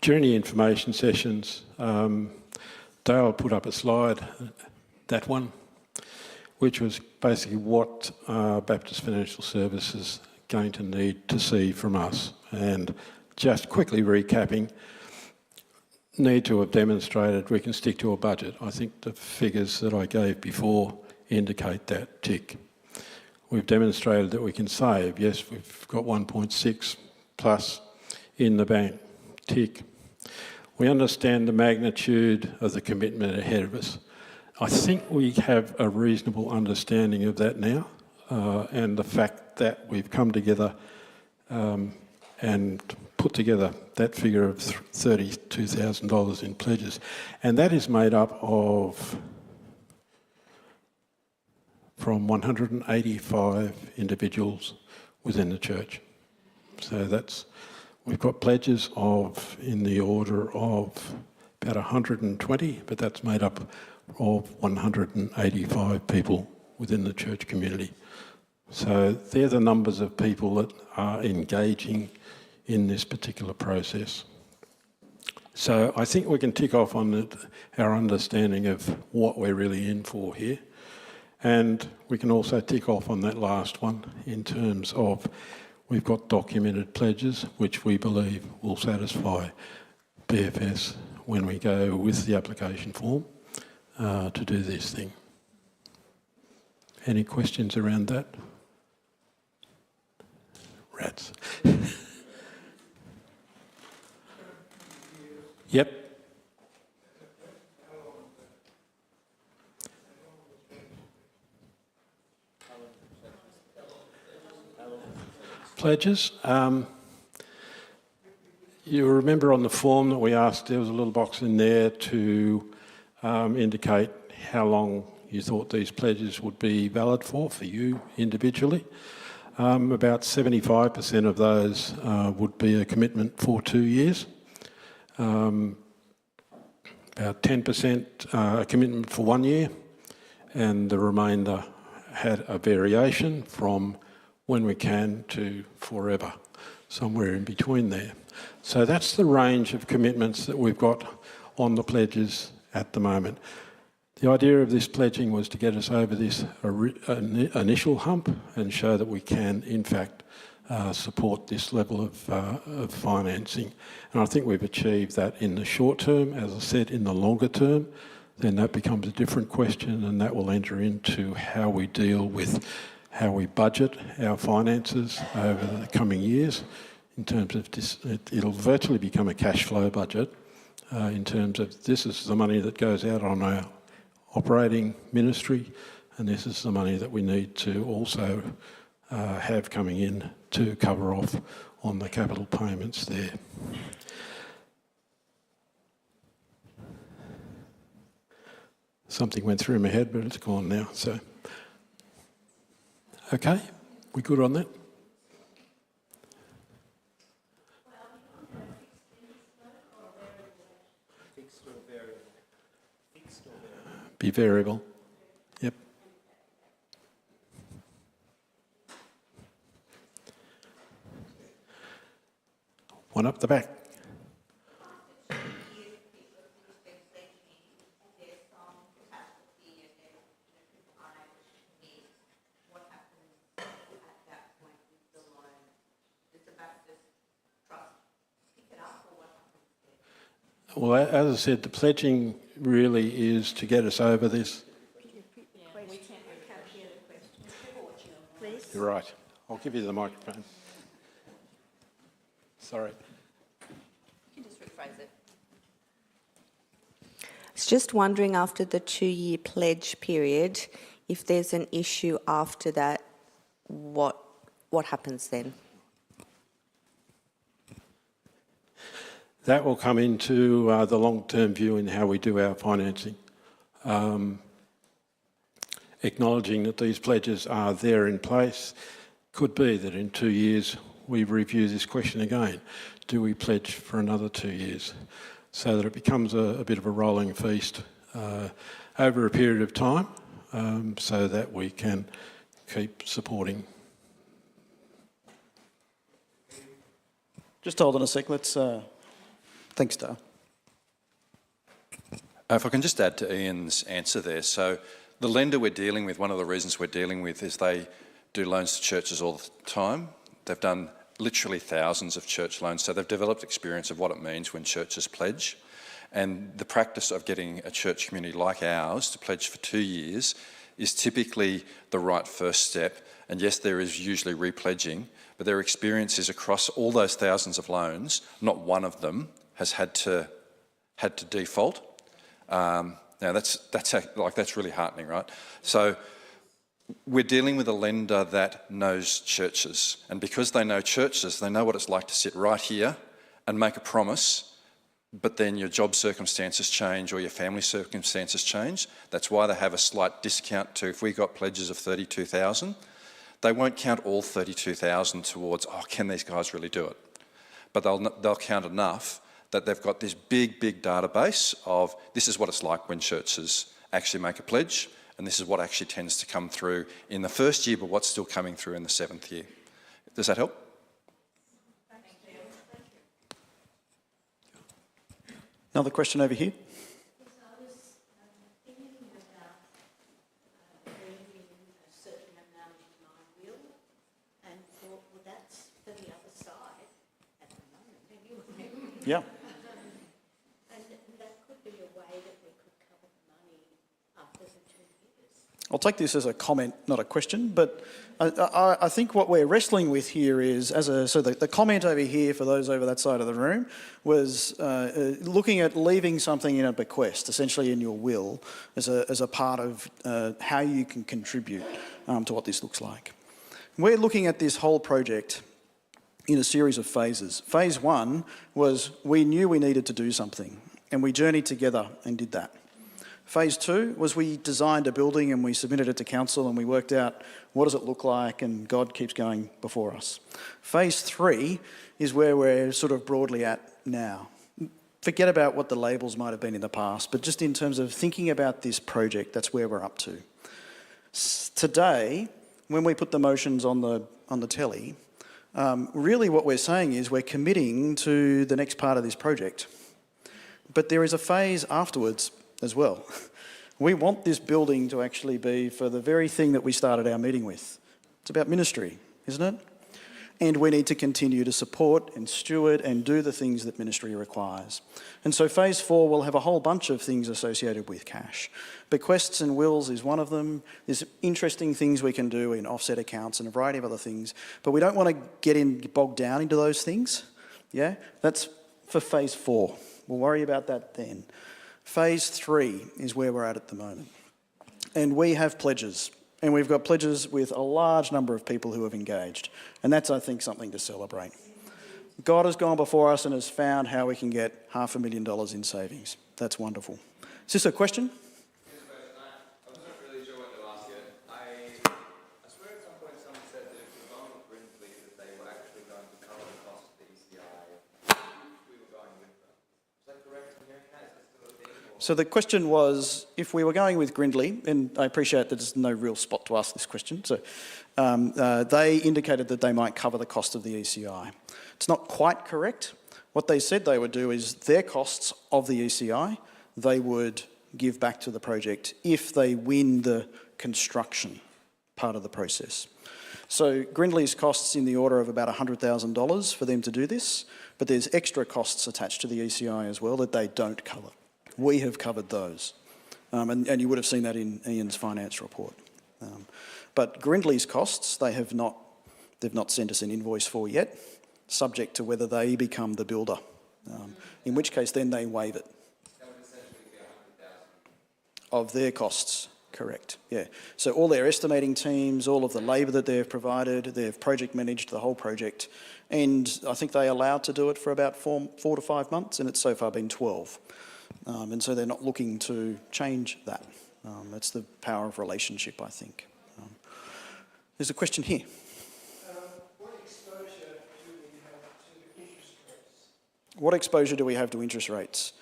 During the information sessions, Dale put up a slide, that one, which was basically what Baptist Financial Services is going to need to see from us. And just quickly recapping, need to have demonstrated we can stick to a budget. I think the figures that I gave before indicate that tick. We've demonstrated that we can save. Yes, we've got 1.6 plus in the bank, tick. We understand the magnitude of the commitment ahead of us. I think we have a reasonable understanding of that now, and the fact that we've come together and put together that figure of $32,000 in pledges. And that is made up of from 185 individuals within the church. So we've got pledges of in the order of about 120, but that's made up of 185 people within the church community. So they're the numbers of people that are engaging in this particular process. So I think we can tick off on our understanding of what we're really in for here. And we can also tick off on that last one in terms of we've got documented pledges which we believe will satisfy BFS when we go with the application form to do this thing. Any questions around that? Rats. Yep. Pledges. You remember on the form that we asked, there was a little box in there to indicate how long you thought these pledges would be valid for you individually. About 75% of those would be a commitment for 2 years. About 10% a commitment for 1 year, and the remainder had a variation from when we can to forever, somewhere in between there. So that's the range of commitments that we've got on the pledges at the moment. The idea of this pledging was to get us over this initial hump and show that we can, in fact, support this level of financing. And I think we've achieved that in the short term. As I said, in the longer term, then that becomes a different question, and that will enter into how we deal with how we budget our finances over the coming years. In terms of this, it'll virtually become a cash flow budget in terms of this is the money that goes out on our operating ministry, and this is the money that we need to also have coming in to cover off on the capital payments there. Something went through my head, but it's gone now. So, okay, we good on that? Be variable. Yep. One up the back. Well, as I said, the pledging really is to get us over this. You're right. I'll give you the microphone. Sorry. You can just rephrase it. I was just wondering, after the 2-year pledge period, if there's an issue after that, what happens then? That will come into the long-term view in how we do our financing. Acknowledging that these pledges are there in place, could be that in 2 years we review this question again. Do we pledge for another 2 years? So that it becomes a bit of a rolling feast over a period of time, so that we can keep supporting. Just hold on a sec, let's... Thanks, Dale. If I can just add to Ian's answer there. So the lender we're dealing with, one of the reasons we're dealing with is they do loans to churches all the time. They've done literally thousands of church loans, so they've developed experience of what it means when churches pledge. And the practice of getting a church community like ours to pledge for 2 years is typically the right first step. And yes, there is usually repledging, but their experience is across all those thousands of loans, not one of them has had to default. Now that's really heartening, right? So we're dealing with a lender that knows churches, and because they know churches, they know what it's like to sit right here and make a promise, but then your job circumstances change or your family circumstances change. That's why they have a slight discount to, if we got pledges of 32,000, they won't count all 32,000 towards, oh, can these guys really do it? But they'll count enough that they've got this big database of this is what it's like when churches actually make a pledge, and this is what actually tends to come through in the first year, but what's still coming through in the 7th year. Does that help? Another question over here. Yeah. And that could be a way that we could cover the money after the 2 years. I'll take this as a comment, not a question, but I think what we're wrestling with here is, so the comment over here for those over that side of the room was looking at leaving something in a bequest, essentially in your will, as a part of how you can contribute to what this looks like. We're looking at this whole project in a series of phases. Phase 1 was we knew we needed to do something, and we journeyed together and did that. Phase 2 was we designed a building and we submitted it to council and we worked out what does it look like, and God keeps going before us. Phase 3 is where we're sort of broadly at now. Forget about what the labels might have been in the past, but just in terms of thinking about this project, that's where we're up to. Today, when we put the motions on the telly, really what we're saying is we're committing to the next part of this project. But there is a phase afterwards as well. We want this building to actually be for the very thing that we started our meeting with. It's about ministry, isn't it? And we need to continue to support and steward and do the things that ministry requires. And so phase 4 will have a whole bunch of things associated with cash. Bequests and wills is one of them. There's interesting things we can do in offset accounts and a variety of other things, but we don't want to get bogged down into those things. Yeah, that's for phase 4. We'll worry about that then. Phase 3 is where we're at the moment. And we have pledges. And we've got pledges with a large number of people who have engaged. And that's, I think, something to celebrate. God has gone before us and has found how we can get $500,000 in savings. That's wonderful. Is this a question? So the question was, if we were going with Grindley, and I appreciate that there's no real spot to ask this question, so they indicated that they might cover the cost of the ECI. It's not quite correct. What they said they would do is their costs of the ECI, they would give back to the project if they win the construction part of the process. So Grindley's costs in the order of about $100,000 for them to do this, but there's extra costs attached to the ECI as well that they don't cover. We have covered those, and you would have seen that in Ian's finance report. But Grindley's costs, they've not sent us an invoice for yet, subject to whether they become the builder, in which case then they waive it. That would essentially be 100,000. Of their costs, correct, yeah. So all their estimating teams, all of the labour that they've provided, they've project managed the whole project, and I think they're allowed to do it for about 4 to 5 months, and it's so far been 12. And so they're not looking to change that. That's the power of relationship, I think. There's a question here. What exposure do we have to interest rates? What exposure do we have to interest rates?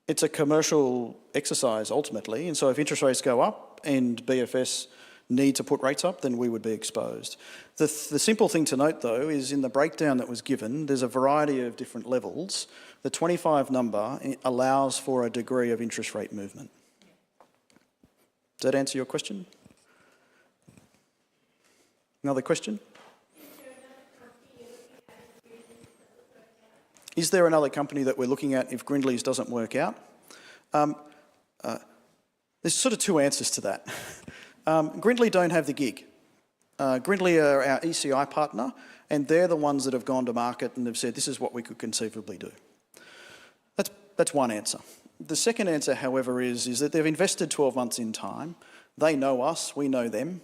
It's a commercial exercise ultimately, and so if interest rates go up and BFS need to put rates up, then we would be exposed. The simple thing to note though is in the breakdown that was given, there's a variety of different levels. The 25 number allows for a degree of interest rate movement. Does that answer your question? Another question? Is there another company that we're looking at if Grindley's doesn't work out? There's sort of two answers to that. Grindley don't have the gig. Grindley are our ECI partner, and they're the ones that have gone to market and have said this is what we could conceivably do. That's one answer. The second answer, however, is that they've invested 12 months in time. They know us, we know them,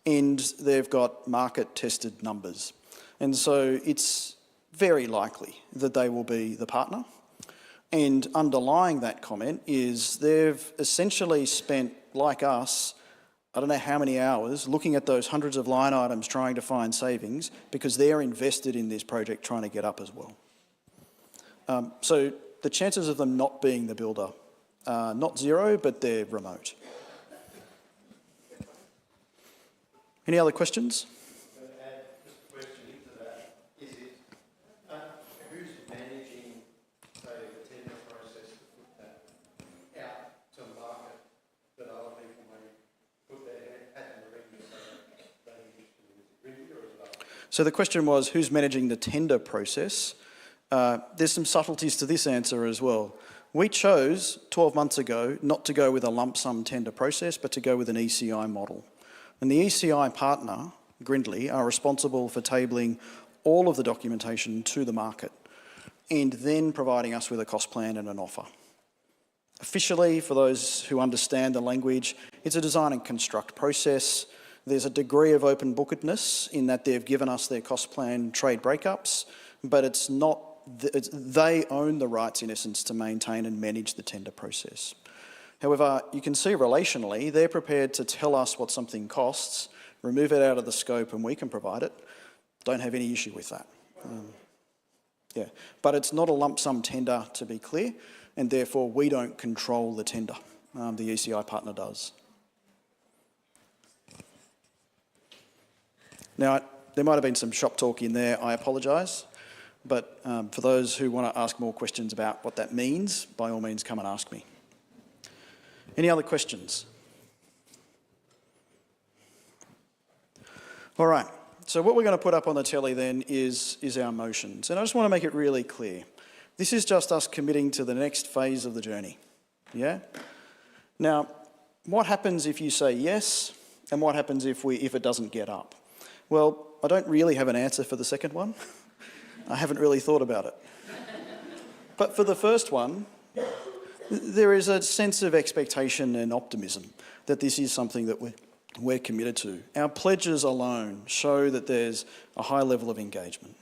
and they've got market-tested numbers. And so it's very likely that they will be the partner. And underlying that comment is they've essentially spent, like us, I don't know how many hours looking at those hundreds of line items trying to find savings because they're invested in this project trying to get up as well. So the chances of them not being the builder are not zero, but they're remote. Any other questions? Add just a question into that. Is it who's managing, say, the tender process to put that out to market that other people may put their hat in the ring and say they need to do it really, or is it up? So the question was, who's managing the tender process? There's some subtleties to this answer as well. We chose 12 months ago not to go with a lump sum tender process, but to go with an ECI model. And the ECI partner, Grindley, are responsible for tabling all of the documentation to the market and then providing us with a cost plan and an offer. Officially, for those who understand the language, it's a design and construct process. There's a degree of open bookedness in that they've given us their cost plan trade breakups, but it's not, they own the rights in essence to maintain and manage the tender process. However, you can see relationally, they're prepared to tell us what something costs, remove it out of the scope and we can provide it. Don't have any issue with that. Yeah, but it's not a lump sum tender to be clear, and therefore we don't control the tender. The ECI partner does. Now, there might have been some shop talk in there, I apologise, but for those who want to ask more questions about what that means, by all means come and ask me. Any other questions? All right, so what we're going to put up on the telly then is our motions. And I just want to make it really clear. This is just us committing to the next phase of the journey, yeah? Now, what happens if you say yes, and what happens if it doesn't get up? Well, I don't really have an answer for the second one. I haven't really thought about it. But for the first one, there is a sense of expectation and optimism that this is something that we're committed to. Our pledges alone show that there's a high level of engagement.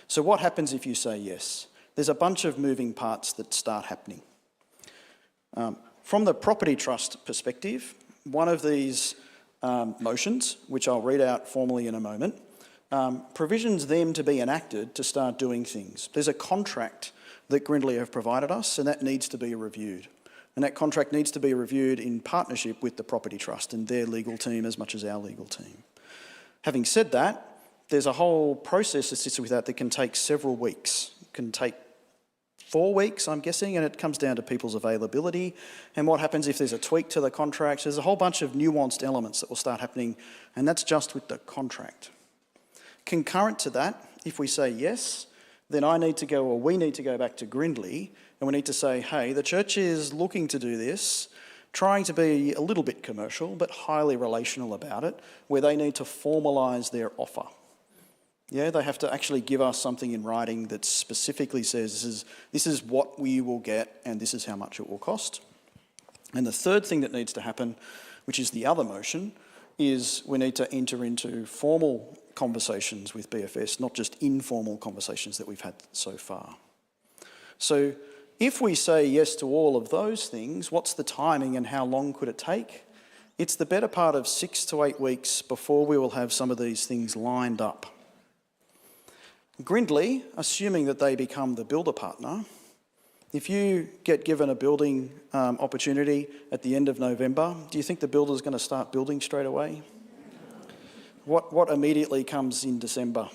So what happens if you say yes? There's a bunch of moving parts that start happening. From the property trust perspective, one of these motions, which I'll read out formally in a moment, provisions them to be enacted to start doing things. There's a contract that Grindley have provided us, and that needs to be reviewed. And that contract needs to be reviewed in partnership with the property trust and their legal team as much as our legal team. Having said that, there's a whole process that sits with that can take several weeks. It can take 4 weeks, I'm guessing, and it comes down to people's availability and what happens if there's a tweak to the contract. There's a whole bunch of nuanced elements that will start happening, and that's just with the contract. Concurrent to that, if we say yes, then we need to go back to Grindley, and we need to say, hey, the church is looking to do this, trying to be a little bit commercial, but highly relational about it, where they need to formalise their offer. Yeah, they have to actually give us something in writing that specifically says this is what we will get and this is how much it will cost. And the third thing that needs to happen, which is the other motion, is we need to enter into formal conversations with BFS, not just informal conversations that we've had so far. So if we say yes to all of those things, what's the timing and how long could it take? It's the better part of 6 to 8 weeks before we will have some of these things lined up. Grindley, assuming that they become the builder partner, if you get given a building opportunity at the end of November, do you think the builder's going to start building straight away? What immediately comes in December?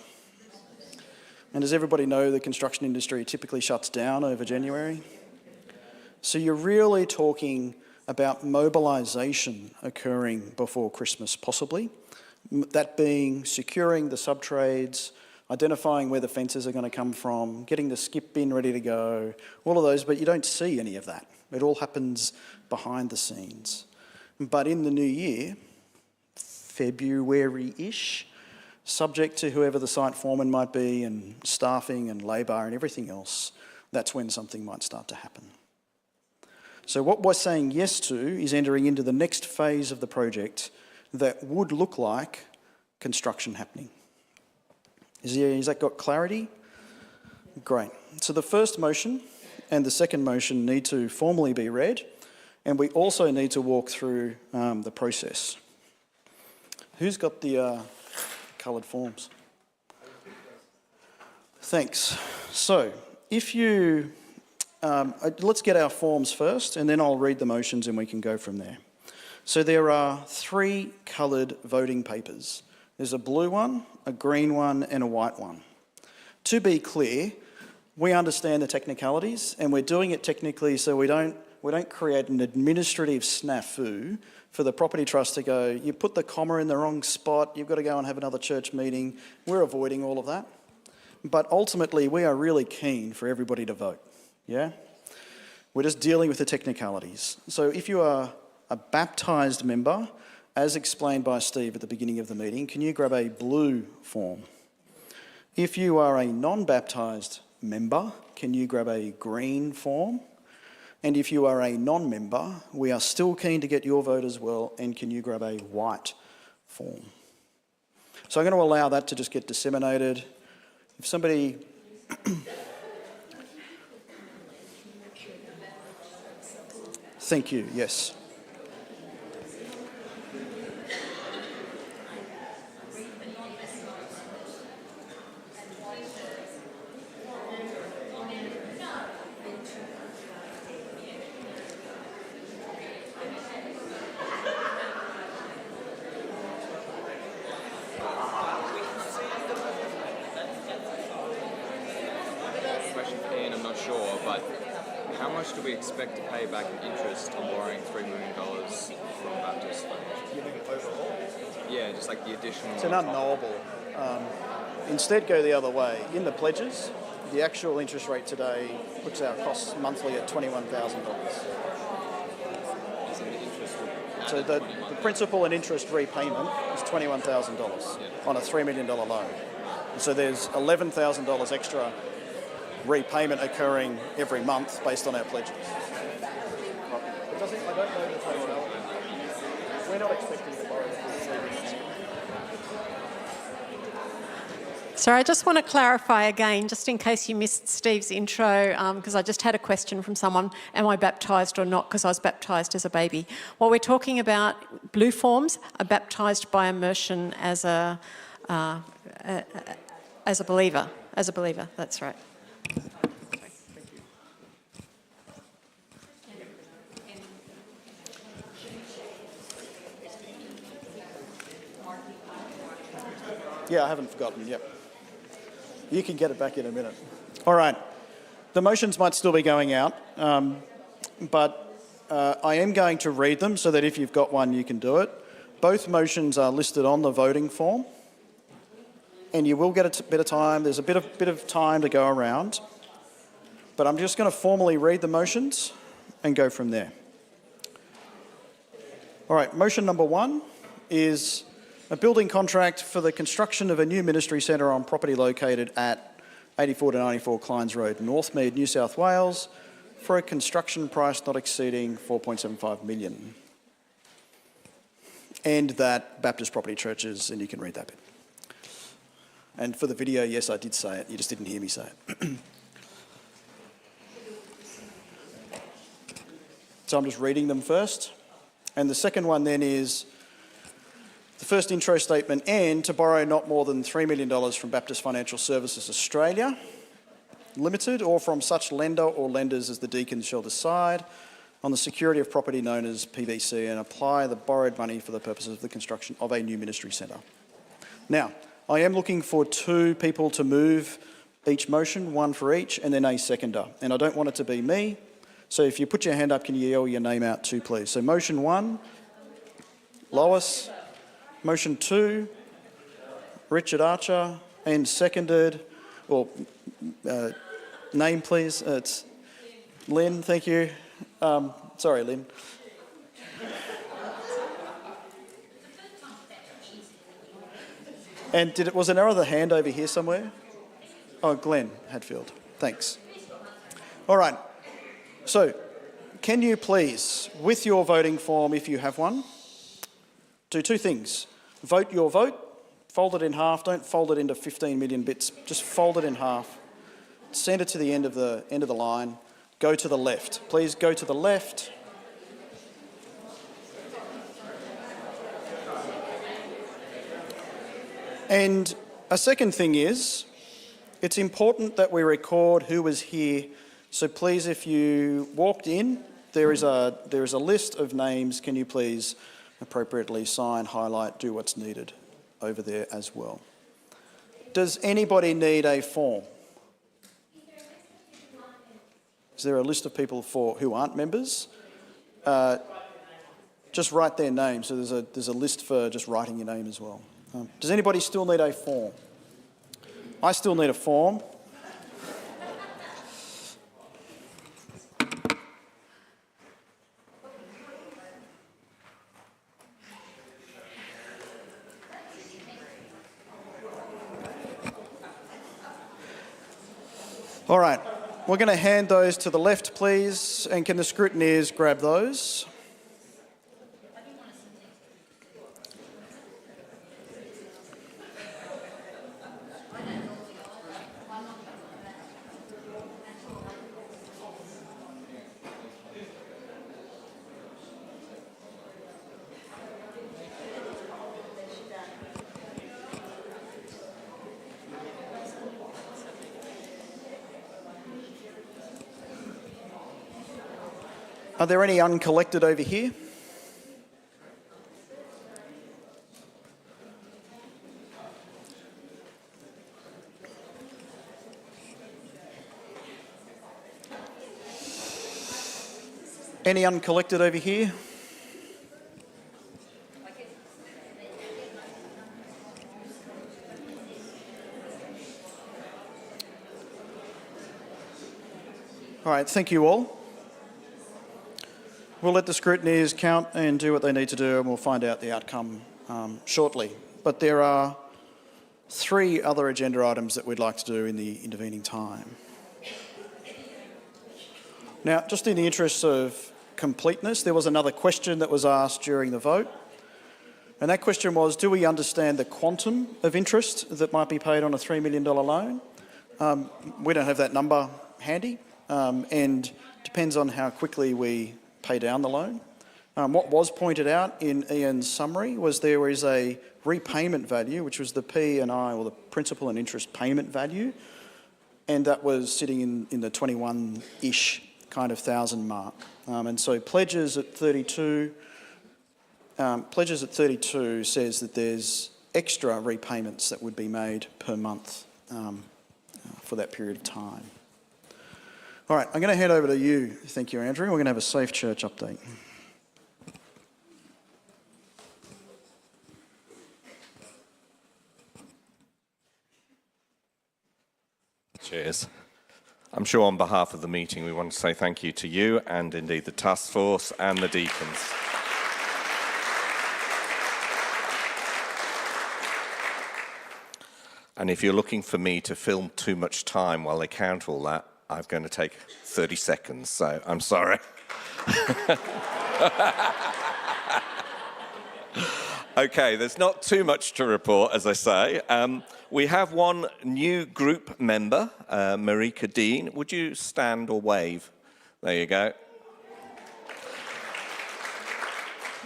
And does everybody know the construction industry typically shuts down over January? So you're really talking about mobilisation occurring before Christmas, possibly. That being securing the sub-trades, identifying where the fences are going to come from, getting the skip bin ready to go, all of those, but you don't see any of that. It all happens behind the scenes. But in the new year, February-ish, subject to whoever the site foreman might be and staffing and labour and everything else, that's when something might start to happen. So what we're saying yes to is entering into the next phase of the project that would look like construction happening. Has that got clarity? Great. So the first motion and the second motion need to formally be read, and we also need to walk through the process. Who's got the coloured forms? Thanks. So if you... let's get our forms first, and then I'll read the motions and we can go from there. So there are 3 coloured voting papers. There's a blue one, a green one, and a white one. To be clear, we understand the technicalities, and we're doing it technically so we don't create an administrative snafu for the property trust to go, you put the comma in the wrong spot, you've got to go and have another church meeting. We're avoiding all of that. But ultimately, we are really keen for everybody to vote, yeah? We're just dealing with the technicalities. So if you are a baptised member, as explained by Steve at the beginning of the meeting, can you grab a blue form? If you are a non-baptised member, can you grab a green form? And if you are a non-member, we are still keen to get your vote as well, and can you grab a white form? So I'm going to allow that to just get disseminated. If somebody... Thank you, yes. Do we expect to pay back interest on borrowing $3 million from Baptist Fund? You mean overall? Yeah, just like the additional... It's an unknowable. Instead, go the other way. In the pledges, the actual interest rate today puts our costs monthly at $21,000. So the principal and interest repayment is $21,000 on a $3 million loan. And so there's $11,000 extra repayment occurring every month based on our pledges. I don't know the total. We're not expecting to borrow the full $3 million. Sorry, I just want to clarify again, just in case you missed Steve's intro, because I just had a question from someone, am I baptised or not, because I was baptised as a baby. What we're talking about, blue forms are baptised by immersion as a believer. As a believer, that's right. Yeah, I haven't forgotten, yep. You can get it back in a minute. All right. The motions might still be going out, but I am going to read them so that if you've got one, you can do it. Both motions are listed on the voting form, and you will get a bit of time. There's a bit of time to go around, but I'm just going to formally read the motions and go from there. All right, motion number 1 is a building contract for the construction of a new ministry centre on property located at 84 to 94 Kleins Road, Northmead, New South Wales, for a construction price not exceeding 4.75 million. And that Baptist Property Churches, and you can read that bit. And for the video, yes, I did say it, you just didn't hear me say it. So I'm just reading them first. And the second one then is the first intro statement, and to borrow not more than $3 million from Baptist Financial Services Australia Limited, or from such lender or lenders as the deacons shall decide, on the security of property known as PVC, and apply the borrowed money for the purposes of the construction of a new ministry centre. Now, I am looking for 2 people to move each motion, 1 for each, and then a seconder. And I don't want it to be me, so if you put your hand up, can you yell your name out too, please? So motion 1, Lois. Motion 2, Richard Archer, and seconded, or name please, it's Lynn, thank you. Sorry, Lynn. And was there another hand over here somewhere? Oh, Glenn Hadfield, thanks. All right, so can you please, with your voting form, if you have one, do 2 things. Vote your vote, fold it in half, don't fold it into 15 million bits, just fold it in half, send it to the end of the line, go to the left. Please go to the left. And a second thing is, it's important that we record who was here. So please, if you walked in, there is a list of names. Can you please appropriately sign, highlight, do what's needed over there as well. Does anybody need a form? Is there a list of people who aren't members? Just write their name. So there's a list for just writing your name as well. Does anybody still need a form? I still need a form. All right, we're going to hand those to the left, please, and can the scrutineers grab those? Are there any uncollected over here? Any uncollected over here? All right, thank you all. We'll let the scrutineers count and do what they need to do, and we'll find out the outcome shortly. But there are 3 other agenda items that we'd like to do in the intervening time. Now, just in the interest of completeness, there was another question that was asked during the vote, and that question was, do we understand the quantum of interest that might be paid on a $3 million loan? We don't have that number handy, and depends on how quickly we pay down the loan. What was pointed out in Ian's summary was there is a repayment value, which was the P&I, or the principal and interest payment value, and that was sitting in the 21-ish kind of thousand mark. And so pledges at 32 says that there's extra repayments that would be made per month for that period of time. All right, I'm going to hand over to you. Thank you, Andrew. We're going to have a Safe Church update. Cheers. I'm sure on behalf of the meeting we want to say thank you to you and indeed the task force and the deacons. And if you're looking for me to film too much time while they count all that, I'm going to take 30 seconds, so I'm sorry. Okay, there's not too much to report, as I say. We have one new group member, Marika Dean. Would you stand or wave? There you go.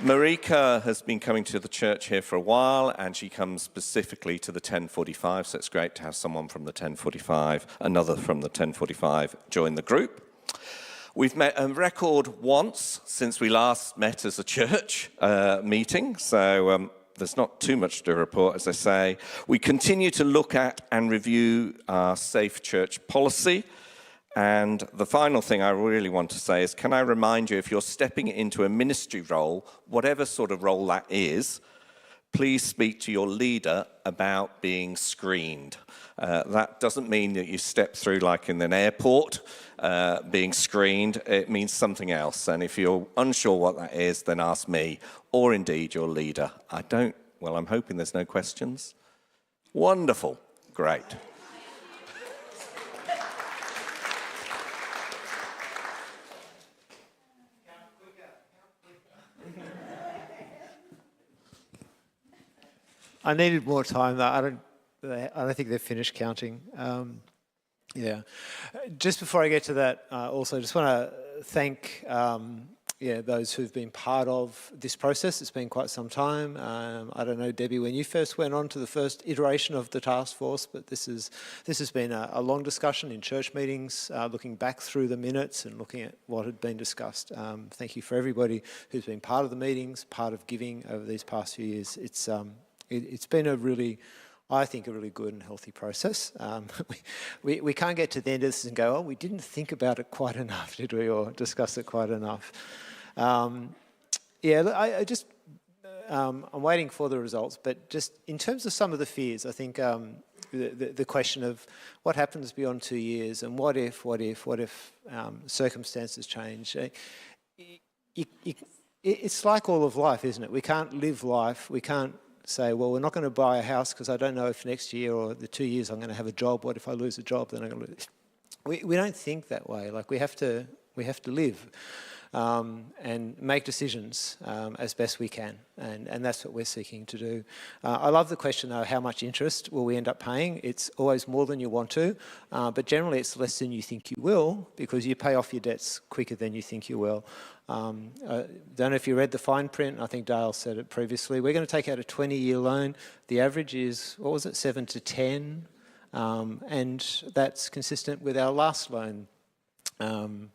Marika has been coming to the church here for a while, and she comes specifically to the 1045, so it's great to have someone from the 1045, another from the 1045, join the group. We've met a record once since we last met as a church meeting, so there's not too much to report, as I say. We continue to look at and review our Safe Church policy. And the final thing I really want to say is, can I remind you, if you're stepping into a ministry role, whatever sort of role that is, please speak to your leader about being screened. That doesn't mean that you step through like in an airport, being screened. It means something else. And if you're unsure what that is, then ask me, or indeed your leader. I'm hoping there's no questions. Wonderful. Great. I needed more time though. I don't think they've finished counting. Yeah. Just before I get to that, also just want to thank those who've been part of this process. It's been quite some time. I don't know, Debbie, when you first went on to the first iteration of the task force, but this has been a long discussion in church meetings, looking back through the minutes and looking at what had been discussed. Thank you for everybody who's been part of the meetings, part of giving over these past few years. It's been a really good and healthy process. We can't get to the end of this and go, oh, we didn't think about it quite enough, did we, or discuss it quite enough. I'm waiting for the results, but just in terms of some of the fears, I think the question of what happens beyond 2 years and what if circumstances change. It's like all of life, isn't it? We can't live life, we can't say, well, we're not going to buy a house because I don't know if next year or the 2 years I'm going to have a job. What if I lose a job? Then I'm going to lose. We don't think that way. Like we have to live and make decisions as best we can, and that's what we're seeking to do. I love the question though: how much interest will we end up paying? It's always more than you want to, but generally it's less than you think you will, because you pay off your debts quicker than you think you will. I don't know if you read the fine print. I think Dale said it previously. We're going to take out a 20-year loan. The average is, 7 to 10? And that's consistent with our last loan. I'm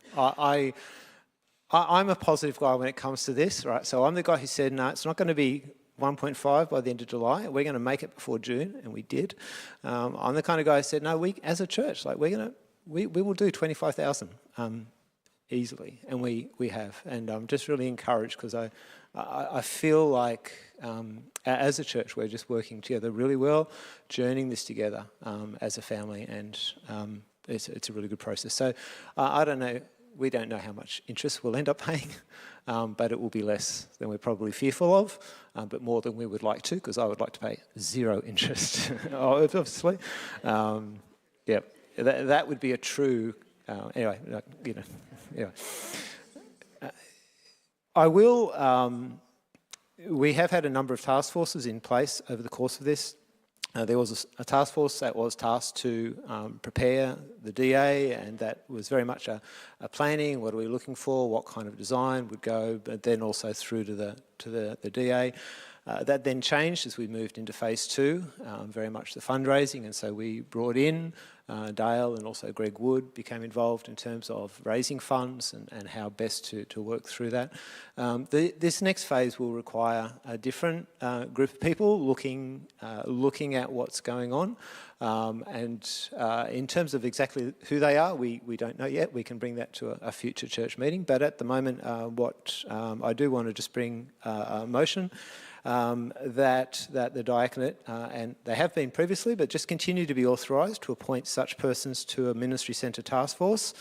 a positive guy when it comes to this, right? So I'm the guy who said, no, it's not going to be 1.5 by the end of July. We're going to make it before June, and we did. I'm the kind of guy who said, no, we as a church, we will do 25,000 easily, and we have. And I'm just really encouraged because I feel like as a church we're just working together really well, journeying this together as a family, and it's a really good process. So I don't know. We don't know how much interest we'll end up paying, but it will be less than we're probably fearful of, but more than we would like to, because I would like to pay zero interest, obviously. That would be a true... anyway. I will... we have had a number of task forces in place over the course of this. There was a task force that was tasked to prepare the DA, and that was very much a planning. What are we looking for? What kind of design would go? But then also through to the DA. That then changed as we moved into phase 2, very much the fundraising, and so we brought in Dale and also Greg Wood became involved in terms of raising funds and how best to work through that. This next phase will require a different group of people looking at what's going on. In terms of exactly who they are, we don't know yet. We can bring that to a future church meeting. But at the moment, what I do want to just bring a motion that the diaconate, and they have been previously, but just continue to be authorised to appoint such persons to a ministry centre task force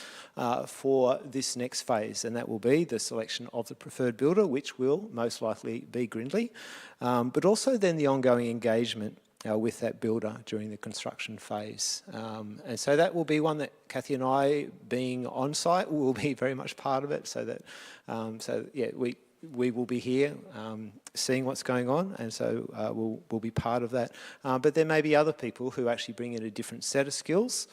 for this next phase, and that will be the selection of the preferred builder, which will most likely be Grindley, but also then the ongoing engagement with that builder during the construction phase. And so that will be one that Kathy and I, being on site, will be very much part of it, so that, we will be here seeing what's going on, and so we'll be part of that. But there may be other people who actually bring in a different set of skills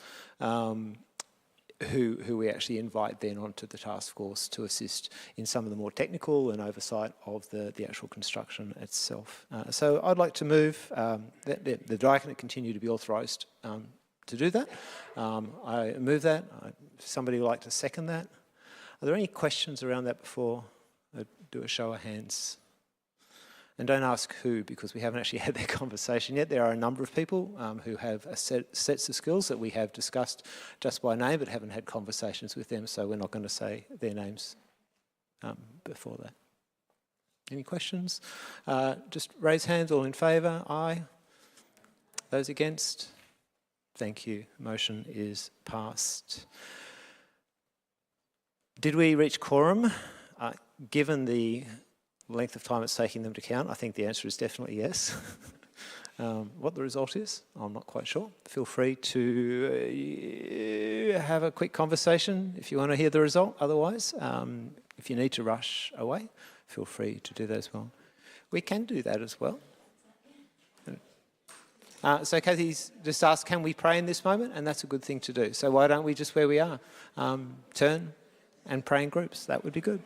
who we actually invite then onto the task force to assist in some of the more technical and oversight of the actual construction itself. So I'd like to move that the diaconate continue to be authorised to do that. I move that. Somebody would like to second that? Are there any questions around that before I do a show of hands? And don't ask who, because we haven't actually had that conversation yet. There are a number of people who have sets of skills that we have discussed just by name, but haven't had conversations with them, so we're not going to say their names before that. Any questions? Just raise hands, all in favour? Aye. Those against? Thank you. Motion is passed. Did we reach quorum? Given the length of time it's taking them to count, I think the answer is definitely yes. What the result is, I'm not quite sure. Feel free to have a quick conversation if you want to hear the result. Otherwise, if you need to rush away, feel free to do that as well. We can do that as well. So Kathy's just asked, can we pray in this moment? And that's a good thing to do. So why don't we just, where we are, turn and pray in groups? That would be good.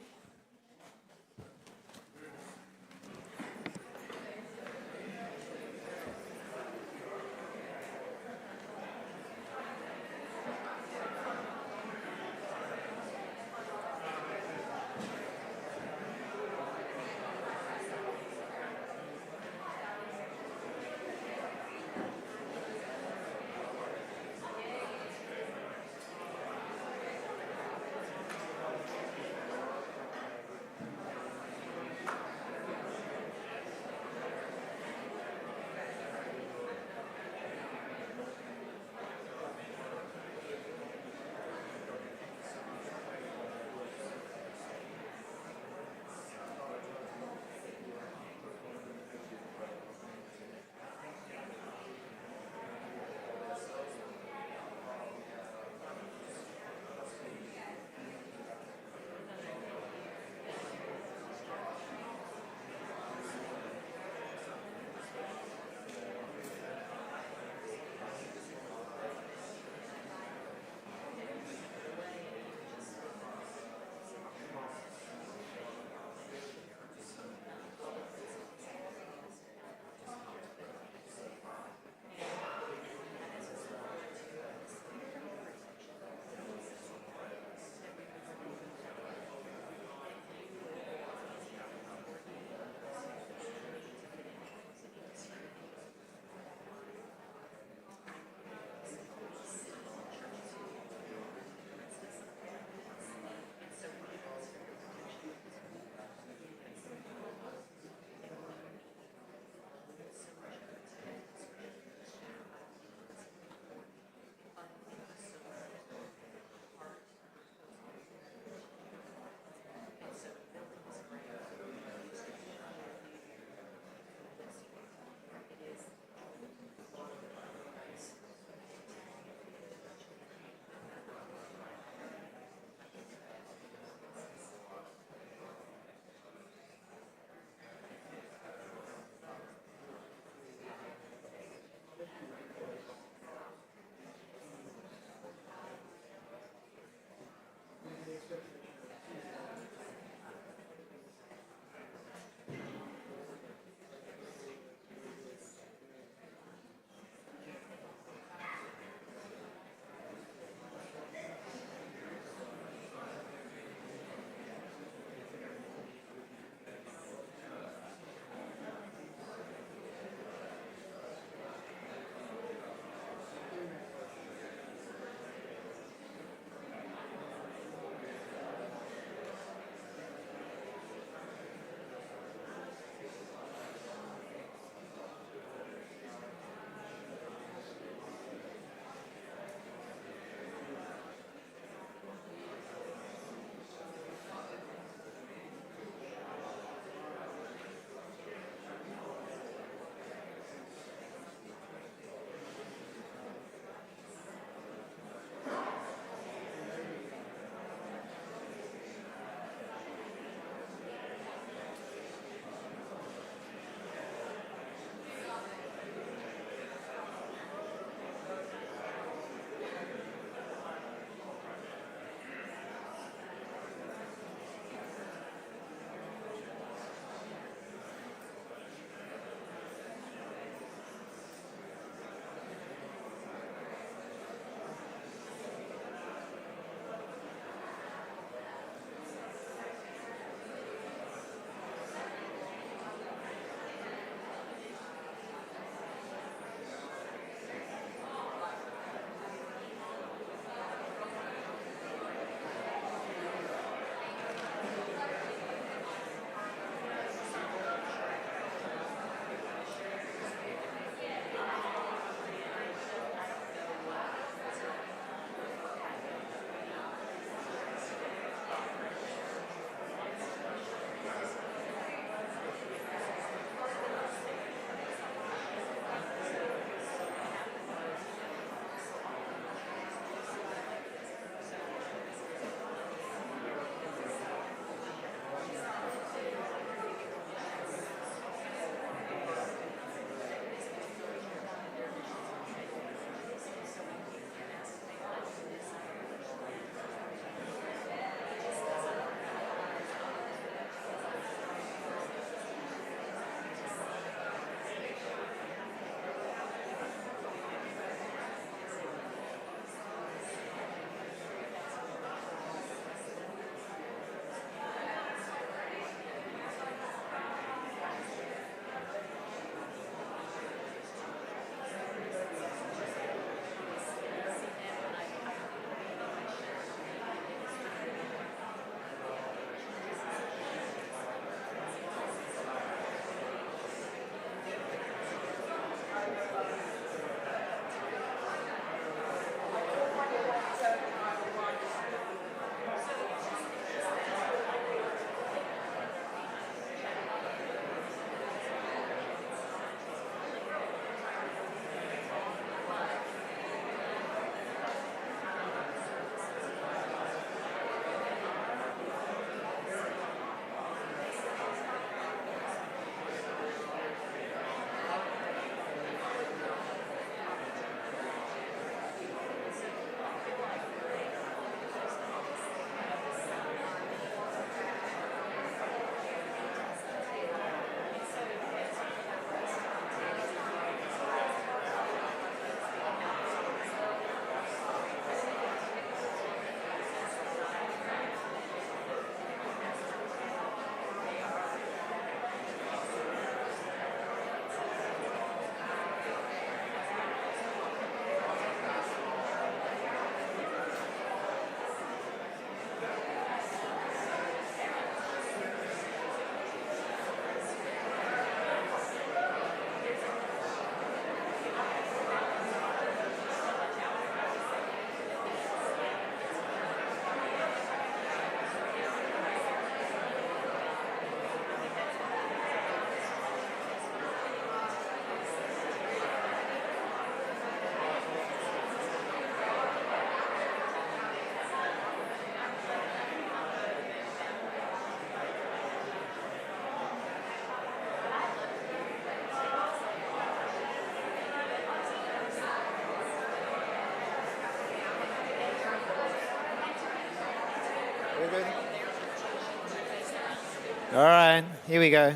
Here we go.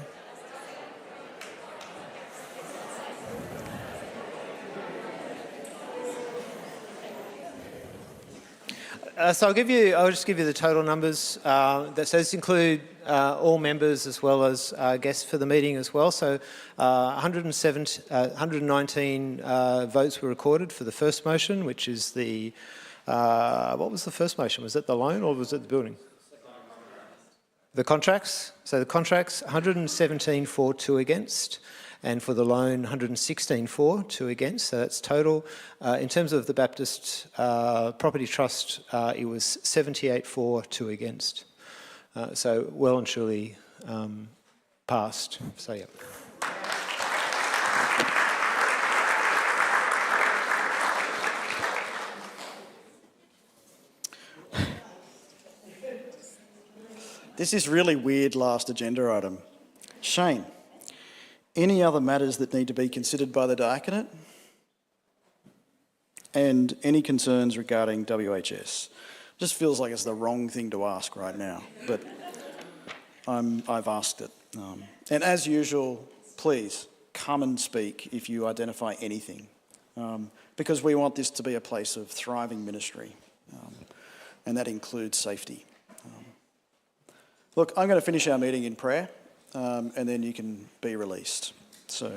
So I'll just give you the total numbers. So this include all members as well as guests for the meeting as well. So 119 votes were recorded for the first motion, which is the, what was the first motion? Was it the loan or was it the building? The contracts. So the contracts, 117 for, 2 against. And for the loan, 116 for, 2 against. So that's total. In terms of the Baptist Property Trust, it was 78 for, 2 against. So well and truly passed. So yeah. This is really weird last agenda item. Shane, any other matters that need to be considered by the diaconate? And any concerns regarding WHS? Just feels like it's the wrong thing to ask right now, but I've asked it. And as usual, please come and speak if you identify anything, because we want this to be a place of thriving ministry, and that includes safety. Look, I'm going to finish our meeting in prayer, and then you can be released. So,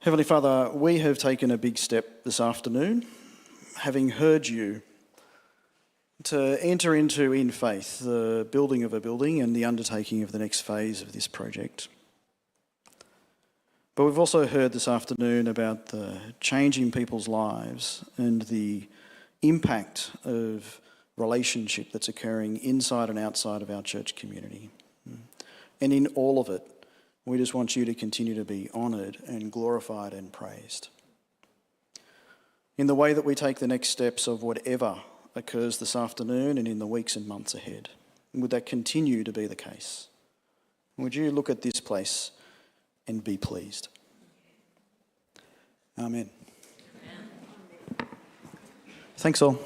Heavenly Father, we have taken a big step this afternoon, having heard you, to enter into, in faith, the building of a building and the undertaking of the next phase of this project. But we've also heard this afternoon about the change in people's lives and the impact of relationship that's occurring inside and outside of our church community. And in all of it, we just want you to continue to be honoured and glorified and praised. In the way that we take the next steps of whatever occurs this afternoon and in the weeks and months ahead, would that continue to be the case? Would you look at this place and be pleased? Amen. Thanks all.